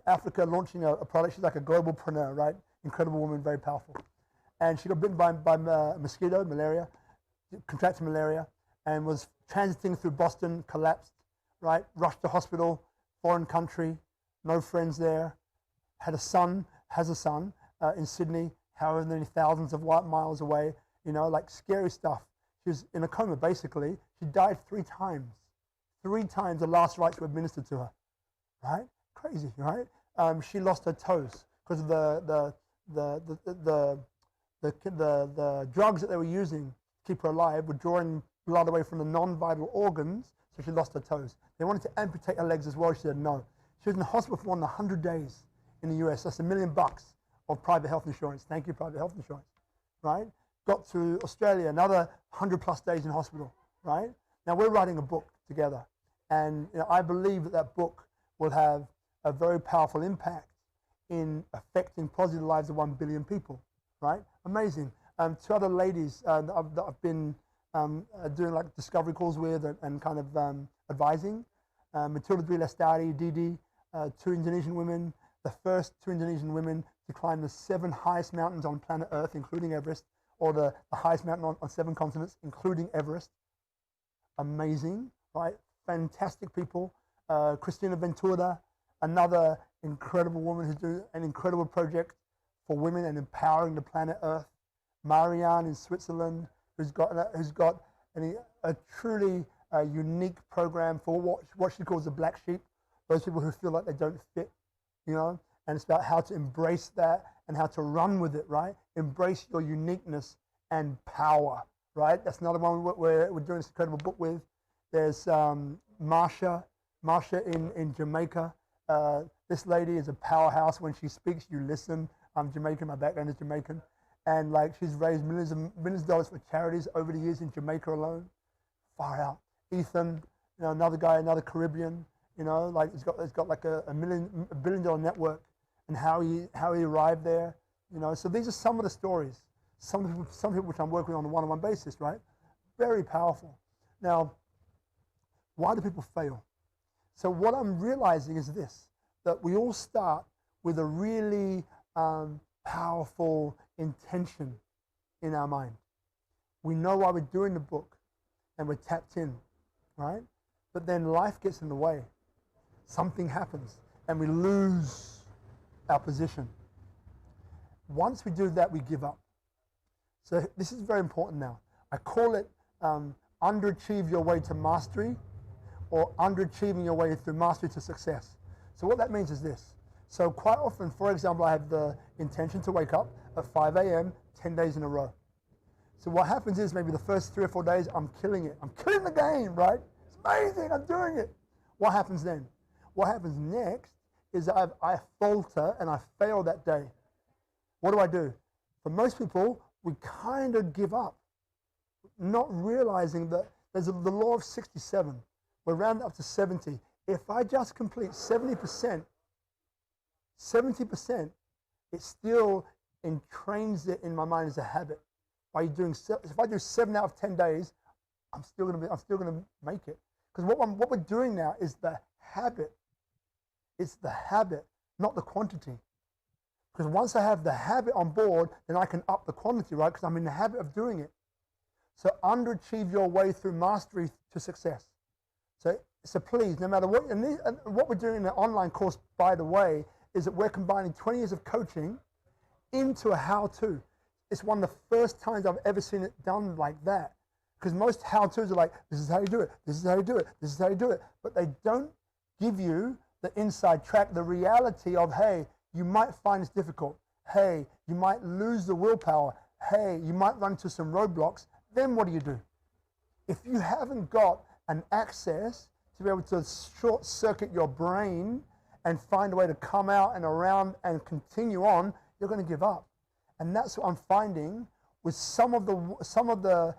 Africa launching a product. She's like a globalpreneur, right? Incredible woman, very powerful. And she got bitten by mosquito, malaria, contracted malaria, and was transiting through Boston, collapsed, right? Rushed to hospital, foreign country, no friends there. Has a son in Sydney, however many thousands of miles away, like scary stuff. She was in a coma, basically. She died 3 times. 3 times the last rites were administered to her, right? Crazy, right? She lost her toes because of the drugs that they were using to keep her alive were drawing blood away from the non-vital organs, so she lost her toes. They wanted to amputate her legs as well. She said no. She was in the hospital for more than 100 days in the US. That's $1 million of private health insurance. Thank you, private health insurance, right? Got to Australia, another 100+ days in hospital, right? Now we're writing a book together, and I believe that book will have a very powerful impact in affecting positive lives of 1 billion people, right? Amazing. 2 other ladies that I've been doing like discovery calls with and kind of advising. Matilda Dwi Lestari, Didi, 2 Indonesian women, the first 2 Indonesian women to climb the 7 highest mountains on planet Earth, including Everest, or the highest mountain on 7 continents, including Everest. Amazing, right? fantastic people. Christina Ventura, another incredible woman who's doing an incredible project for women and empowering the planet Earth. Marianne in Switzerland, who's got a truly unique program for what she calls the black sheep, those people who feel like they don't fit, you know, and it's about how to embrace that and how to run with it, right? Embrace your uniqueness and power, right? That's another one we're doing this incredible book with. There's Marsha in Jamaica. This lady is a powerhouse. When she speaks, you listen. I'm Jamaican, my background is Jamaican. And like she's raised millions of dollars for charities over the years in Jamaica alone. Far out. Ethan, you know, another guy, another Caribbean, you know, like he's got like a $1 billion network, and how he arrived there, you know. So these are some of the stories. Some people which I'm working on a one-on-one basis, right? Very powerful. Now, why do people fail? So what I'm realizing is this, that we all start with a really powerful intention in our mind. We know why we're doing the book and we're tapped in, right? But then life gets in the way. Something happens and we lose our position. Once we do that, we give up. So this is very important now. I call it underachieve your way to mastery, or underachieving your way through mastery to success. So what that means is this. So quite often, for example, I have the intention to wake up at 5 a.m. 10 days in a row. So what happens is maybe the first 3 or 4 days, I'm killing it. I'm killing the game, right? It's amazing, I'm doing it. What happens then? What happens next is that I falter and I fail that day. What do? For most people, we kind of give up, not realizing that there's the law of 67. We're rounded up to 70. If I just complete 70%, it still entrains it in my mind as a habit. If I do 7 out of 10 days, I'm still gonna make it. Because what we're doing now is the habit. It's the habit, not the quantity. Because once I have the habit on board, then I can up the quantity, right? Because I'm in the habit of doing it. So underachieve your way through mastery to success. So please, no matter what, and what we're doing in the online course, by the way, is that we're combining 20 years of coaching into a how-to. It's one of the first times I've ever seen it done like that. Because most how-tos are like, this is how you do it, this is how you do it, this is how you do it. But they don't give you the inside track, the reality of, hey, you might find this difficult. Hey, you might lose the willpower. Hey, you might run into some roadblocks. Then what do? If you haven't got an access to be able to short circuit your brain and find a way to come out and around and continue on, you're going to give up. And that's what I'm finding with some of the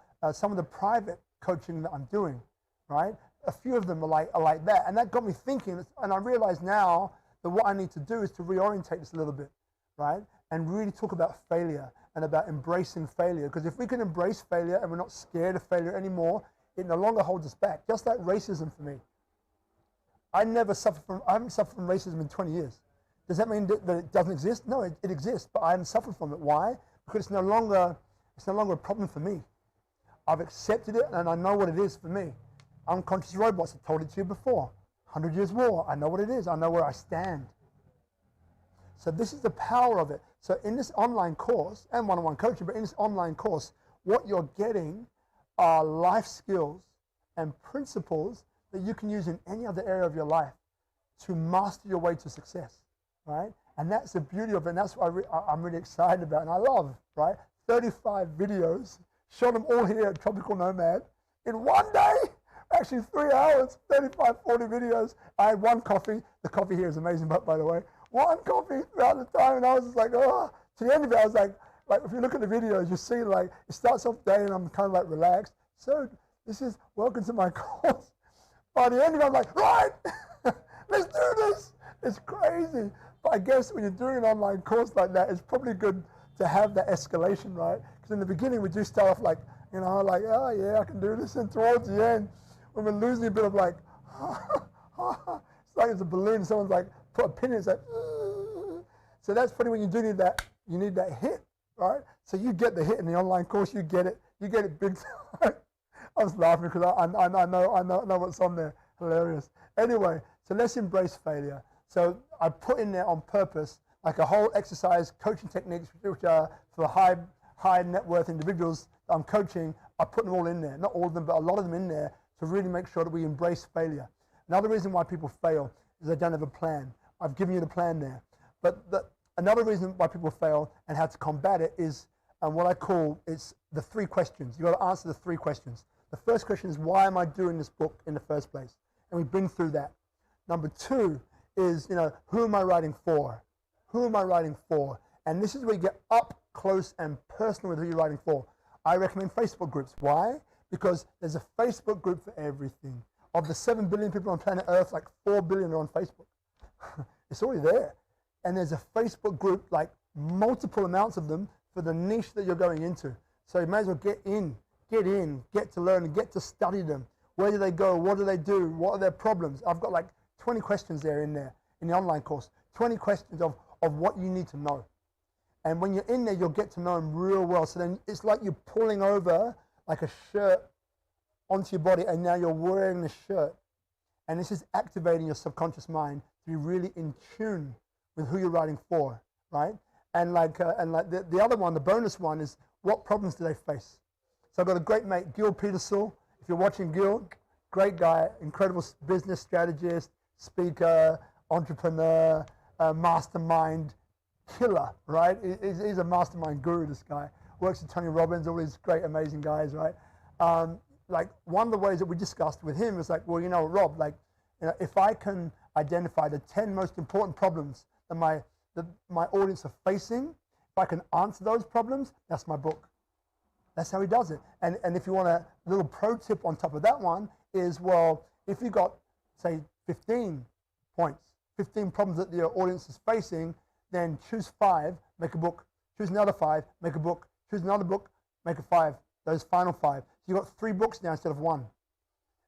private coaching that I'm doing, right? A few of them are like that, and that got me thinking. And I realize now that what I need to do is to reorientate this a little bit, right? And really talk about failure and about embracing failure. Because if we can embrace failure and we're not scared of failure anymore, it no longer holds us back. Just like racism for me. I haven't suffered from racism in 20 years. Does that mean that it doesn't exist? No, it exists, but I haven't suffered from it. Why? Because it's no longer a problem for me. I've accepted it and I know what it is for me. Unconscious robots, I told it to you before. 100 Years War, I know what it is. I know where I stand. So this is the power of it. So in this online course, and one-on-one coaching, but in this online course, what you're getting are life skills and principles that you can use in any other area of your life to master your way to success, right? And that's the beauty of it, and that's what I'm really excited about, and I love, right? 35 videos, show them all here at Tropical Nomad in one day. Actually 3 hours, 35, 40 videos. I had one coffee. The coffee here is amazing, by the way. One coffee throughout the time, and I was just like, oh. To the end of it, I was like if you look at the videos, you see like, it starts off day and I'm kind of like relaxed. So this is welcome to my course. By the end of it, I'm like, right, let's do this. It's crazy. But I guess when you're doing an online course like that, it's probably good to have that escalation, right? Because in the beginning, we do start off like, oh yeah, I can do this. And towards the end, when we're losing a bit of like, it's like it's a balloon. Someone's like, put a pin in it. It's like, so that's probably when you do need that. You need that hit, right? So you get the hit in the online course. You get it big time. I was laughing because I know what's on there. Hilarious. Anyway, so let's embrace failure. So I put in there on purpose like a whole exercise, coaching techniques, which are for high net worth individuals that I'm coaching. I put them all in there. Not all of them, but a lot of them in there to really make sure that we embrace failure. Another reason why people fail is they don't have a plan. I've given you the plan there. But another reason why people fail and how to combat it is what I call it's the 3 questions. You've got to answer the 3 questions. The first question is, why am I doing this book in the first place? And we've been through that. Number 2 is, who am I writing for? Who am I writing for? And this is where you get up close and personal with who you're writing for. I recommend Facebook groups. Why? Because there's a Facebook group for everything. Of the 7 billion people on planet Earth, like 4 billion are on Facebook. It's already there. And there's a Facebook group, like multiple amounts of them, for the niche that you're going into. So you may as well get in, get to learn, and get to study them. Where do they go? What do they do? What are their problems? I've got like 20 questions there in the online course. 20 questions of what you need to know. And when you're in there, you'll get to know them real well. So then it's like you're pulling over like a shirt onto your body, and now you're wearing the shirt. And this is activating your subconscious mind to be really in tune with who you're writing for, right? And like the other one, the bonus one is, what problems do they face? So I've got a great mate, Gil Petersall. If you're watching Gil, great guy, incredible business strategist, speaker, entrepreneur, mastermind killer, right? He's a mastermind guru, this guy. Works with Tony Robbins, all these great, amazing guys, right? Like one of the ways that we discussed with him was like, well, Rob, if I can identify the 10 most important problems that my audience are facing, if I can answer those problems, that's my book. That's how he does it. And if you want a little pro tip on top of that one is, well, if you got, say, 15 points, 15 problems that your audience is facing, then choose 5, make a book. Choose another 5, make a book. Choose another book, make a 5. Those final 5. So you've got 3 books now instead of 1.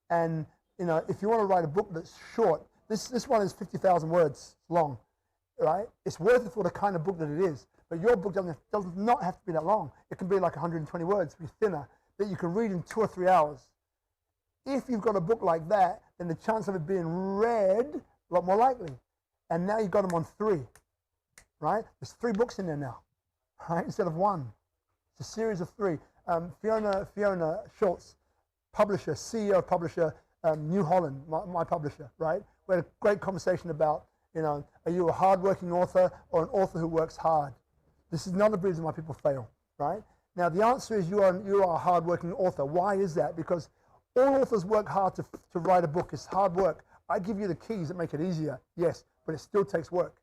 And, if you want to write a book that's short, this one is 50,000 words long, right? It's worth it for the kind of book that it is. But your book does not have to be that long. It can be like 120 words, be thinner, that you can read in 2 or 3 hours. If you've got a book like that, then the chance of it being read, a lot more likely. And now you've got them on 3, right? There's 3 books in there now, right? Instead of 1. It's a series of 3. Fiona Schultz, publisher, CEO of publisher, New Holland, my publisher, right? We had a great conversation about, are you a hard-working author or an author who works hard? This is another reason why people fail, right? Now, the answer is you are a hard-working author. Why is that? Because all authors work hard to write a book. It's hard work. I give you the keys that make it easier, yes, but it still takes work.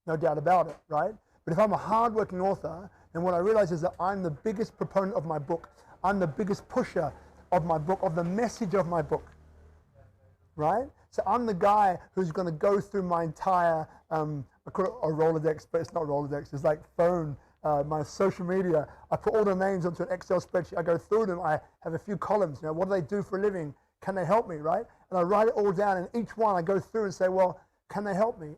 No doubt about it, right? But if I'm a hard-working author, then what I realize is that I'm the biggest proponent of my book. I'm the biggest pusher of my book, of the message of my book, right? So I'm the guy who's going to go through my entire, I call it a Rolodex, but it's not Rolodex. It's like phone, my social media. I put all the names onto an Excel spreadsheet. I go through them. I have a few columns. What do they do for a living? Can they help me, right? And I write it all down, and each one I go through and say, well, can they help me?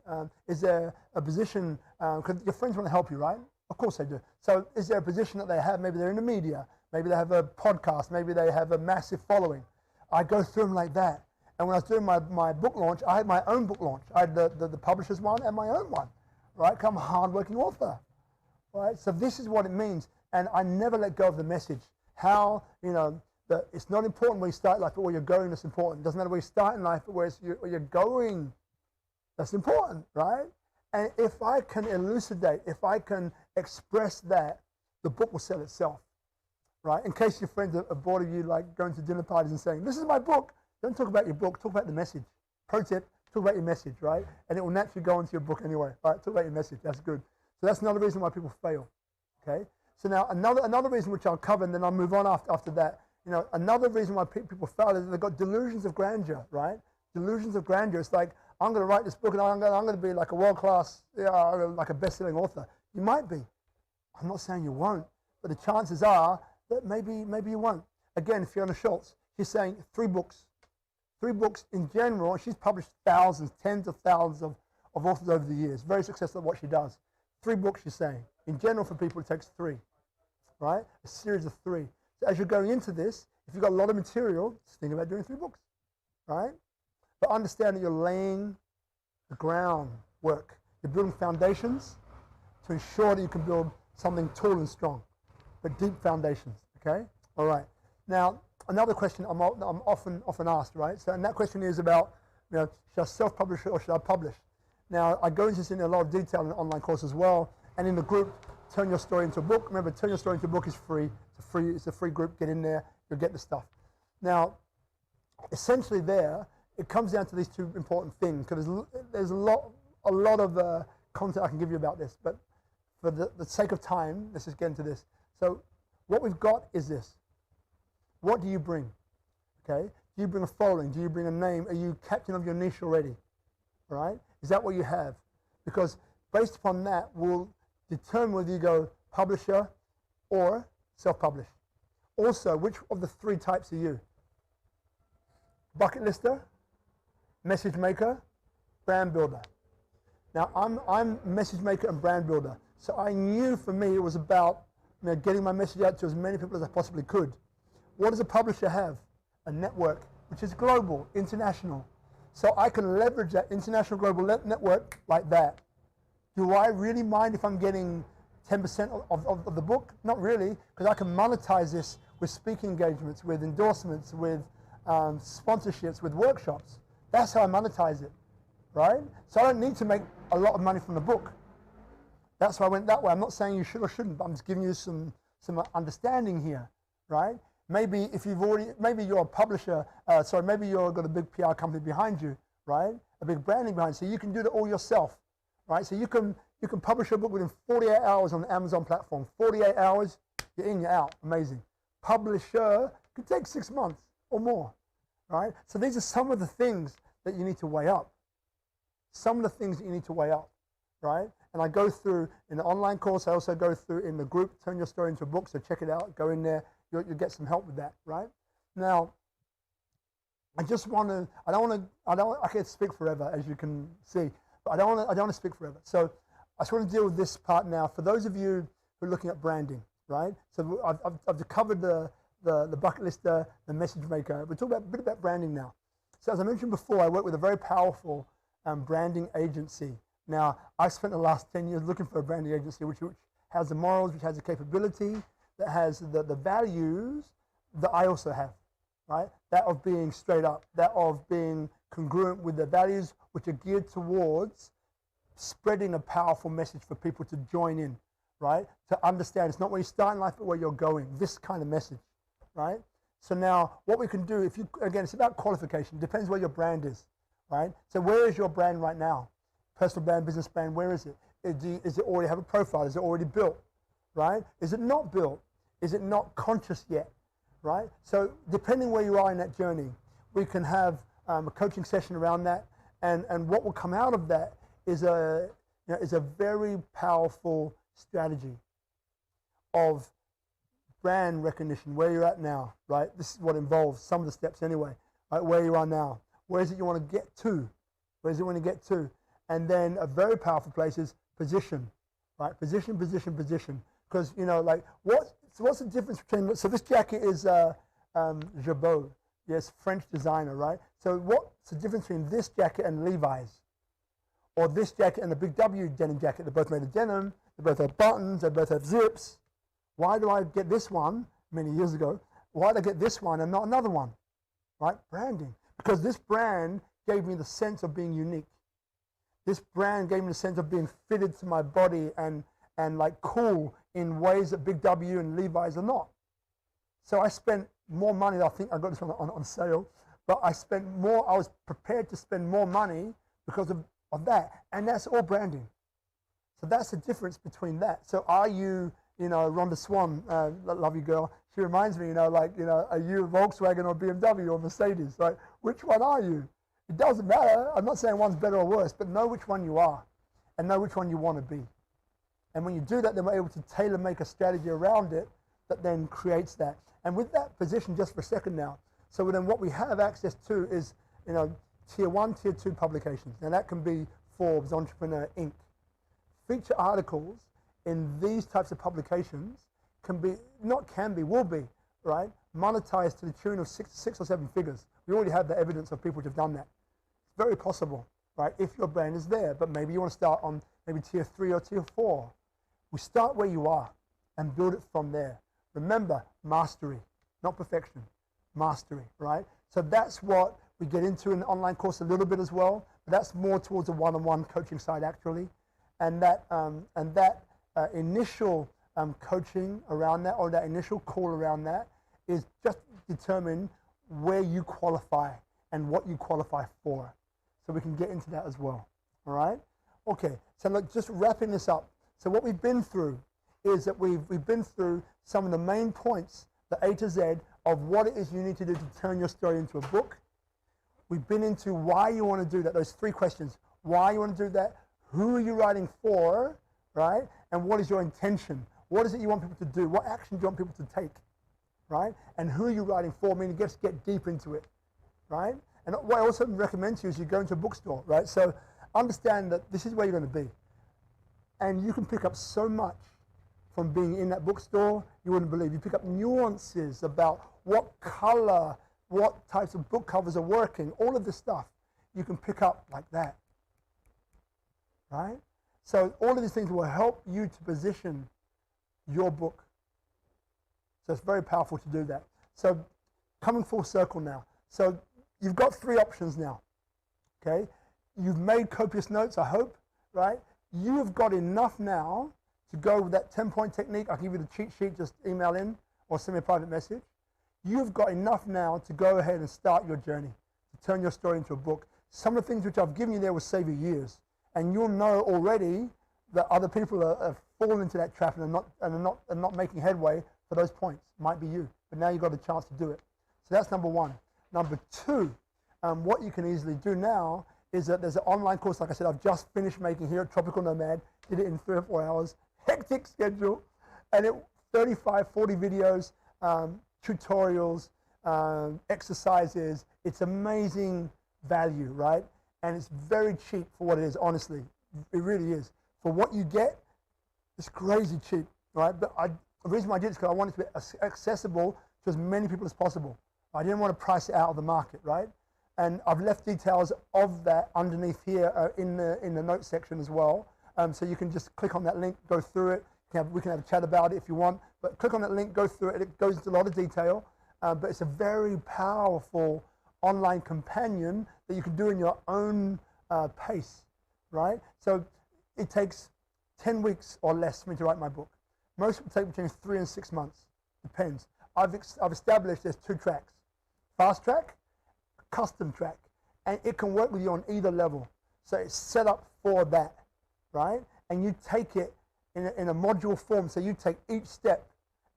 Is there a position, because your friends want to help you, right? Of course they do. So is there a position that they have? Maybe they're in the media. Maybe they have a podcast. Maybe they have a massive following. I go through them like that. And when I was doing my book launch, I had my own book launch. I had the publisher's one and my own one, right? I'm a hard-working author, right? So this is what it means. And I never let go of the message. How, that it's not important where you start life, but where you're going that's important. It doesn't matter where you start in life, but where you're going that's important, right? And if I can elucidate, if I can express that, the book will sell itself, right? In case your friends are bored of you, like going to dinner parties and saying, this is my book. Don't talk about your book, talk about the message. Pro tip, talk about your message, right? And it will naturally go into your book anyway. All right, talk about your message, that's good. So that's another reason why people fail, okay? So now another reason which I'll cover, and then I'll move on after that. Another reason why people fail is they've got delusions of grandeur, right? Delusions of grandeur. It's like, I'm going to write this book and I'm going to be like a world-class, like a best-selling author. You might be. I'm not saying you won't, but the chances are that maybe you won't. Again, Fiona Schultz, she's saying 3 books. 3 books in general. She's published thousands, tens of thousands of authors over the years. Very successful at what she does. 3 books, she's saying. In general, for people, it takes 3, right? A series of 3. So as you're going into this, if you've got a lot of material, just think about doing 3 books, right? but understand that you're laying the groundwork. You're building foundations to ensure that you can build something tall and strong, but deep foundations, okay? All right. Now, another question I'm often asked, right? So, and that question is about, should I self-publish or should I publish? Now, I go into this in a lot of detail in the online course as well, and in the group, Turn Your Story into a Book. Remember, Turn Your Story into a Book is free. It's a free group. Get in there. You'll get the stuff. Now, essentially it comes down to these two important things, because there's a lot of content I can give you about this, but for the sake of time, let's just get into this. So what we've got is this. What do you bring? Okay? Do you bring a following? Do you bring a name? Are you captain of your niche already? All right? Is that what you have? Because based upon that, we'll determine whether you go publisher or self-publish. Also, which of the three types are you? Bucket lister, message maker, brand builder. Now, I'm message maker and brand builder. So I knew for me it was about getting my message out to as many people as I possibly could. What does a publisher have? A network, which is global, international. So I can leverage that international global network like that. Do I really mind if I'm getting 10% of the book? Not really, because I can monetize this with speaking engagements, with endorsements, with sponsorships, with workshops. That's how I monetize it, right? So I don't need to make a lot of money from the book. That's why I went that way. I'm not saying you should or shouldn't, but I'm just giving you some understanding here, right? Maybe if maybe you're a publisher, maybe you've got a big PR company behind you, right? A big branding behind you, so you can do it all yourself, right? So you can publish a book within 48 hours on the Amazon platform. 48 hours, you're in, you're out. Amazing. Publisher could take 6 months or more, right? So these are some of the things that you need to weigh up. Some of the things that you need to weigh up, right? And I go through in the online course. I also go through in the group, Turn Your Story into a Book. So check it out. Go in there. You'll get some help with that, right? Now, I can't speak forever, as you can see, but I don't want to speak forever. So I just want to deal with this part now. For those of you who are looking at branding, right? So I've covered the bucket lister, the message maker. We're talking a bit about branding now. So as I mentioned before, I work with a very powerful branding agency. Now, I've spent the last 10 years looking for a branding agency which has the morals, which has the capability, that has the values that I also have, right? That of being straight up, that of being congruent with the values which are geared towards spreading a powerful message for people to join in, right? To understand it's not where you start in life, but where you're going. This kind of message, right? So now what we can do, again, it's about qualification. Depends where your brand is, right? So where is your brand right now? Personal brand, business brand, where is it? Is it already have a profile? Is it already built, right? Is it not built? Is it not conscious yet, right? So depending where you are in that journey, we can have a coaching session around that, and what will come out of that is a very powerful strategy of brand recognition, where you're at now, right? This is what involves some of the steps anyway, right? Where you are now. Where is it you want to get to? Where is it you want to get to? And then a very powerful place is position, right? Position. Because, what's the difference between, so this jacket is Jabot, yes, French designer, right? So what's the difference between this jacket and Levi's? Or this jacket and the Big W denim jacket? They're both made of denim, they both have buttons, they both have zips. Why do I get this one many years ago? Why did I get this one and not another one? Right? Branding. Because this brand gave me the sense of being unique. This brand gave me the sense of being fitted to my body and like cool in ways that Big W and Levi's are not. So I spent more money. I think I got this on sale, but I was prepared to spend more money because of that. And that's all branding. So that's the difference between that. So are you, Rhonda Swan, love you girl, she reminds me, are you a Volkswagen or BMW or Mercedes? Like, which one are you? It doesn't matter. I'm not saying one's better or worse, but know which one you are and know which one you want to be. And when you do that, then we're able to tailor-make a strategy around it that then creates that. And with that position, just for a second now, so then what we have access to is, tier 1, tier 2 publications. Now that can be Forbes, Entrepreneur, Inc. Feature articles in these types of publications will be, right, monetized to the tune of six or seven figures. We already have the evidence of people who have done that. Very possible, right? If your brand is there, but maybe you want to start on maybe tier 3 or tier 4. We start where you are and build it from there. Remember, mastery, not perfection, mastery, right? So that's what we get into in the online course a little bit as well. But that's more towards the one-on-one coaching side actually, and that initial coaching around that, or that initial call around that, is just determine where you qualify and what you qualify for. So we can get into that as well. All right? Okay, so look, just wrapping this up. So what we've been through is that we've been through some of the main points, the A to Z, of what it is you need to do to turn your story into a book. We've been into why you want to do that, those 3 questions. Why you want to do that, who are you writing for, right? And what is your intention? What is it you want people to do? What action do you want people to take, right? And who are you writing for? I mean, just get deep into it, right? And what I also recommend to you is you go into a bookstore, right? So understand that this is where you're going to be. And you can pick up so much from being in that bookstore, you wouldn't believe. You pick up nuances about what color, what types of book covers are working, all of this stuff you can pick up like that, right? So all of these things will help you to position your book. So it's very powerful to do that. So coming full circle now. So you've got 3 options now, okay? You've made copious notes, I hope, right? You've got enough now to go with that 10-point technique. I'll give you the cheat sheet, just email in or send me a private message. You've got enough now to go ahead and start your journey, to turn your story into a book. Some of the things which I've given you there will save you years. And you'll know already that other people have fallen into that trap and are not making headway for those points. Might be you, but now you've got a chance to do it. So that's number 1. Number 2, what you can easily do now is that there's an online course, like I said, I've just finished making here at Tropical Nomad, did it in 3 or 4 hours, hectic schedule, and 35, 40 videos, tutorials, exercises. It's amazing value, right? And it's very cheap for what it is, honestly. It really is. For what you get, it's crazy cheap, right? But the reason why I did it is because I wanted to be accessible to as many people as possible. I didn't want to price it out of the market, right? And I've left details of that underneath here in the notes section as well. So you can just click on that link, go through it. We can have a chat about it if you want. But click on that link, go through it. It goes into a lot of detail. But it's a very powerful online companion that you can do in your own pace, right? So it takes 10 weeks or less for me to write my book. Most will take between 3 and 6 months. Depends. I've established there's 2 tracks. Fast track, custom track. And it can work with you on either level. So it's set up for that, right? And you take it in a module form. So you take each step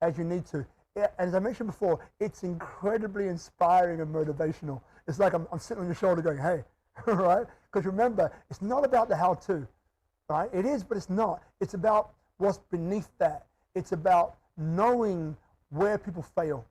as you need to. And as I mentioned before, it's incredibly inspiring and motivational. It's like I'm sitting on your shoulder going, hey, right? Because remember, it's not about the how-to, right? It is, but it's not. It's about what's beneath that. It's about knowing where people fail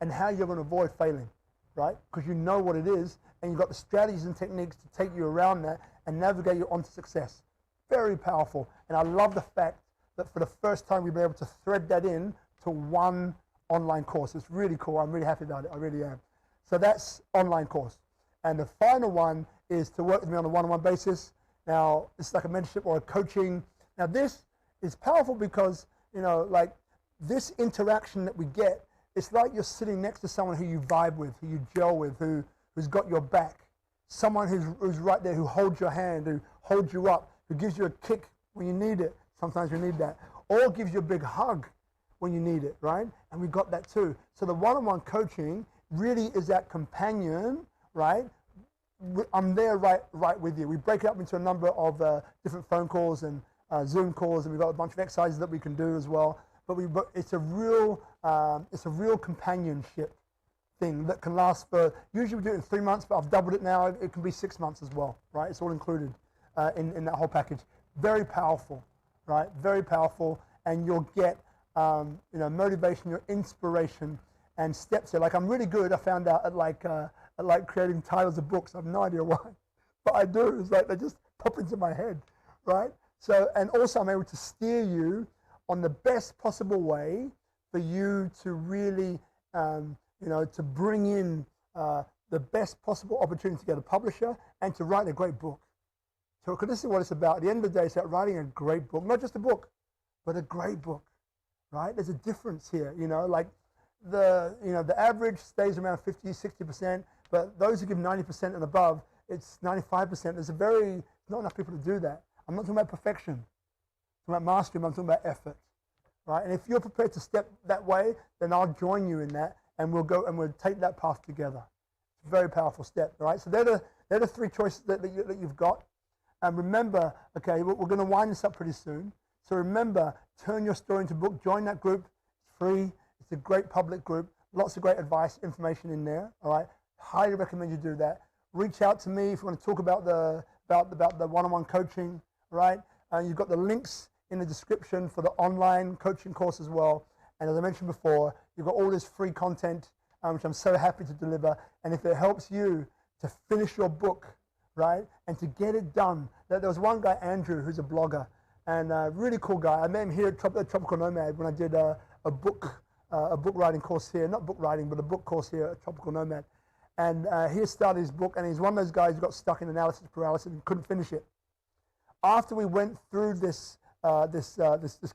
and how you're going to avoid failing, right? Because you know what it is, and you've got the strategies and techniques to take you around that and navigate you onto success. Very powerful. And I love the fact that for the first time we've been able to thread that in to one online course. It's really cool. I'm really happy about it. I really am. So that's online course. And the final one is to work with me on a one-on-one basis. Now, it's like a mentorship or a coaching. Now, this is powerful because, you know, like this interaction that we get, it's like you're sitting next to someone who you vibe with, who you gel with, who's got your back. Someone who's right there, who holds your hand, who holds you up, who gives you a kick when you need it. Sometimes you need that. Or gives you a big hug when you need it, right? And we got that too. So the one-on-one coaching really is that companion, right? I'm there right with you. We break it up into a number of different phone calls and Zoom calls, and we've got a bunch of exercises that we can do as well. But it's a real companionship thing that can last for, usually we do it in 3 months, but I've doubled it now. It can be 6 months as well, right? It's all included in that whole package. Very powerful, right? Very powerful, and you'll get motivation, your inspiration, and steps there. Like I'm really good. I found out at like creating titles of books. I have no idea why, but I do. It's like they just pop into my head, right? So, and also I'm able to steer you on the best possible way for you to really, to bring in the best possible opportunity to get a publisher and to write a great book. So, because this is what it's about. At the end of the day, it's about writing a great book, not just a book, but a great book, right? There's a difference here, like the average stays around 50, 60%, but those who give 90% and above, it's 95%. There's not enough people to do that. I'm not talking about perfection. I'm talking about mastery. I'm talking about effort, right? And if you're prepared to step that way, then I'll join you in that, and we'll take that path together. It's a very powerful step, all right? So they're the three choices that you've got. And remember, okay, we're going to wind this up pretty soon. So remember, turn your story into a book. Join that group. It's free. It's a great public group. Lots of great advice, information in there. All right. Highly recommend you do that. Reach out to me if you want to talk about the one-on-one coaching. Right. And you've got the links in the description for the online coaching course as well. And as I mentioned before, you've got all this free content, which I'm so happy to deliver. And if it helps you to finish your book, right, and to get it done. There was one guy, Andrew, who's a blogger, and a really cool guy. I met him here at Tropical Nomad when I did a book writing course here. Not book writing, but a book course here at Tropical Nomad. And he started his book, and he's one of those guys who got stuck in analysis paralysis and couldn't finish it. After we went through this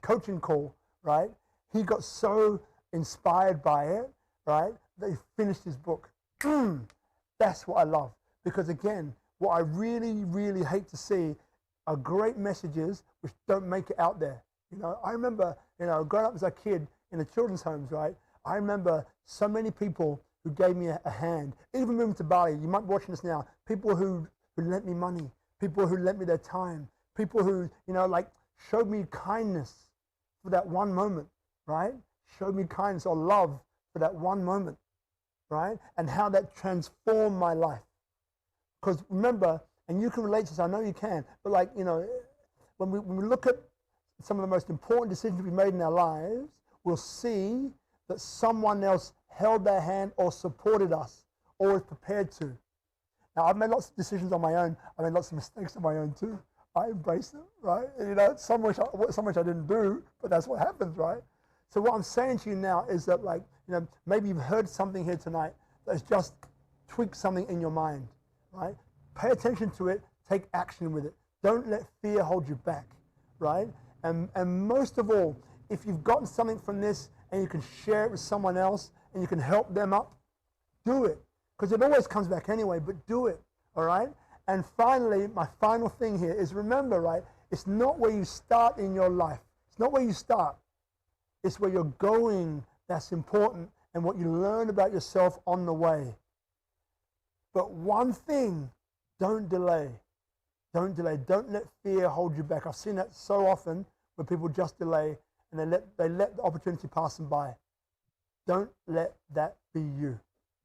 coaching call, right, he got so inspired by it, right, that he finished his book. That's what I love. Because again, what I really, really hate to see are great messages which don't make it out there. I remember, growing up as a kid in the children's homes, right? I remember so many people who gave me a hand. Even moving to Bali, you might be watching this now. People who lent me money, people who lent me their time, people who, showed me kindness for that one moment, right? Showed me kindness or love for that one moment, right? And how that transformed my life. Because remember, and you can relate to this, I know you can, but when we look at some of the most important decisions we made in our lives, we'll see that someone else held their hand or supported us or was prepared to. Now, I've made lots of decisions on my own. I made lots of mistakes on my own too. I embrace them, right? Some which I didn't do, but that's what happens, right? So what I'm saying to you now is that, maybe you've heard something here tonight that's just tweaked something in your mind. Right? Pay attention to it, take action with it. Don't let fear hold you back, right? And most of all, if you've gotten something from this and you can share it with someone else and you can help them up, do it. Because it always comes back anyway, but do it, all right? And finally, my final thing here is remember, right? It's not where you start in your life. It's not where you start. It's where you're going that's important and what you learn about yourself on the way. But one thing, don't delay. Don't delay. Don't let fear hold you back. I've seen that so often where people just delay and they let the opportunity pass them by. Don't let that be you.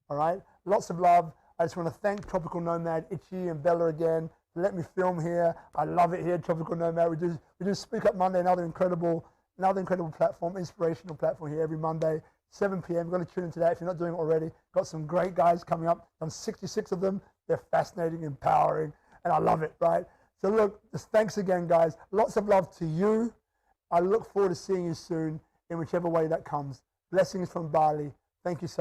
All right? Lots of love. I just want to thank Tropical Nomad, Itchy and Bella again. Let me film here. I love it here, Tropical Nomad. We do Speak Up Monday, another incredible platform, inspirational platform here every Monday. 7 p.m. You've got to tune into that if you're not doing it already. Got some great guys coming up. Done 66 of them. They're fascinating, empowering, and I love it, right? So look, just thanks again, guys. Lots of love to you. I look forward to seeing you soon in whichever way that comes. Blessings from Bali. Thank you so much.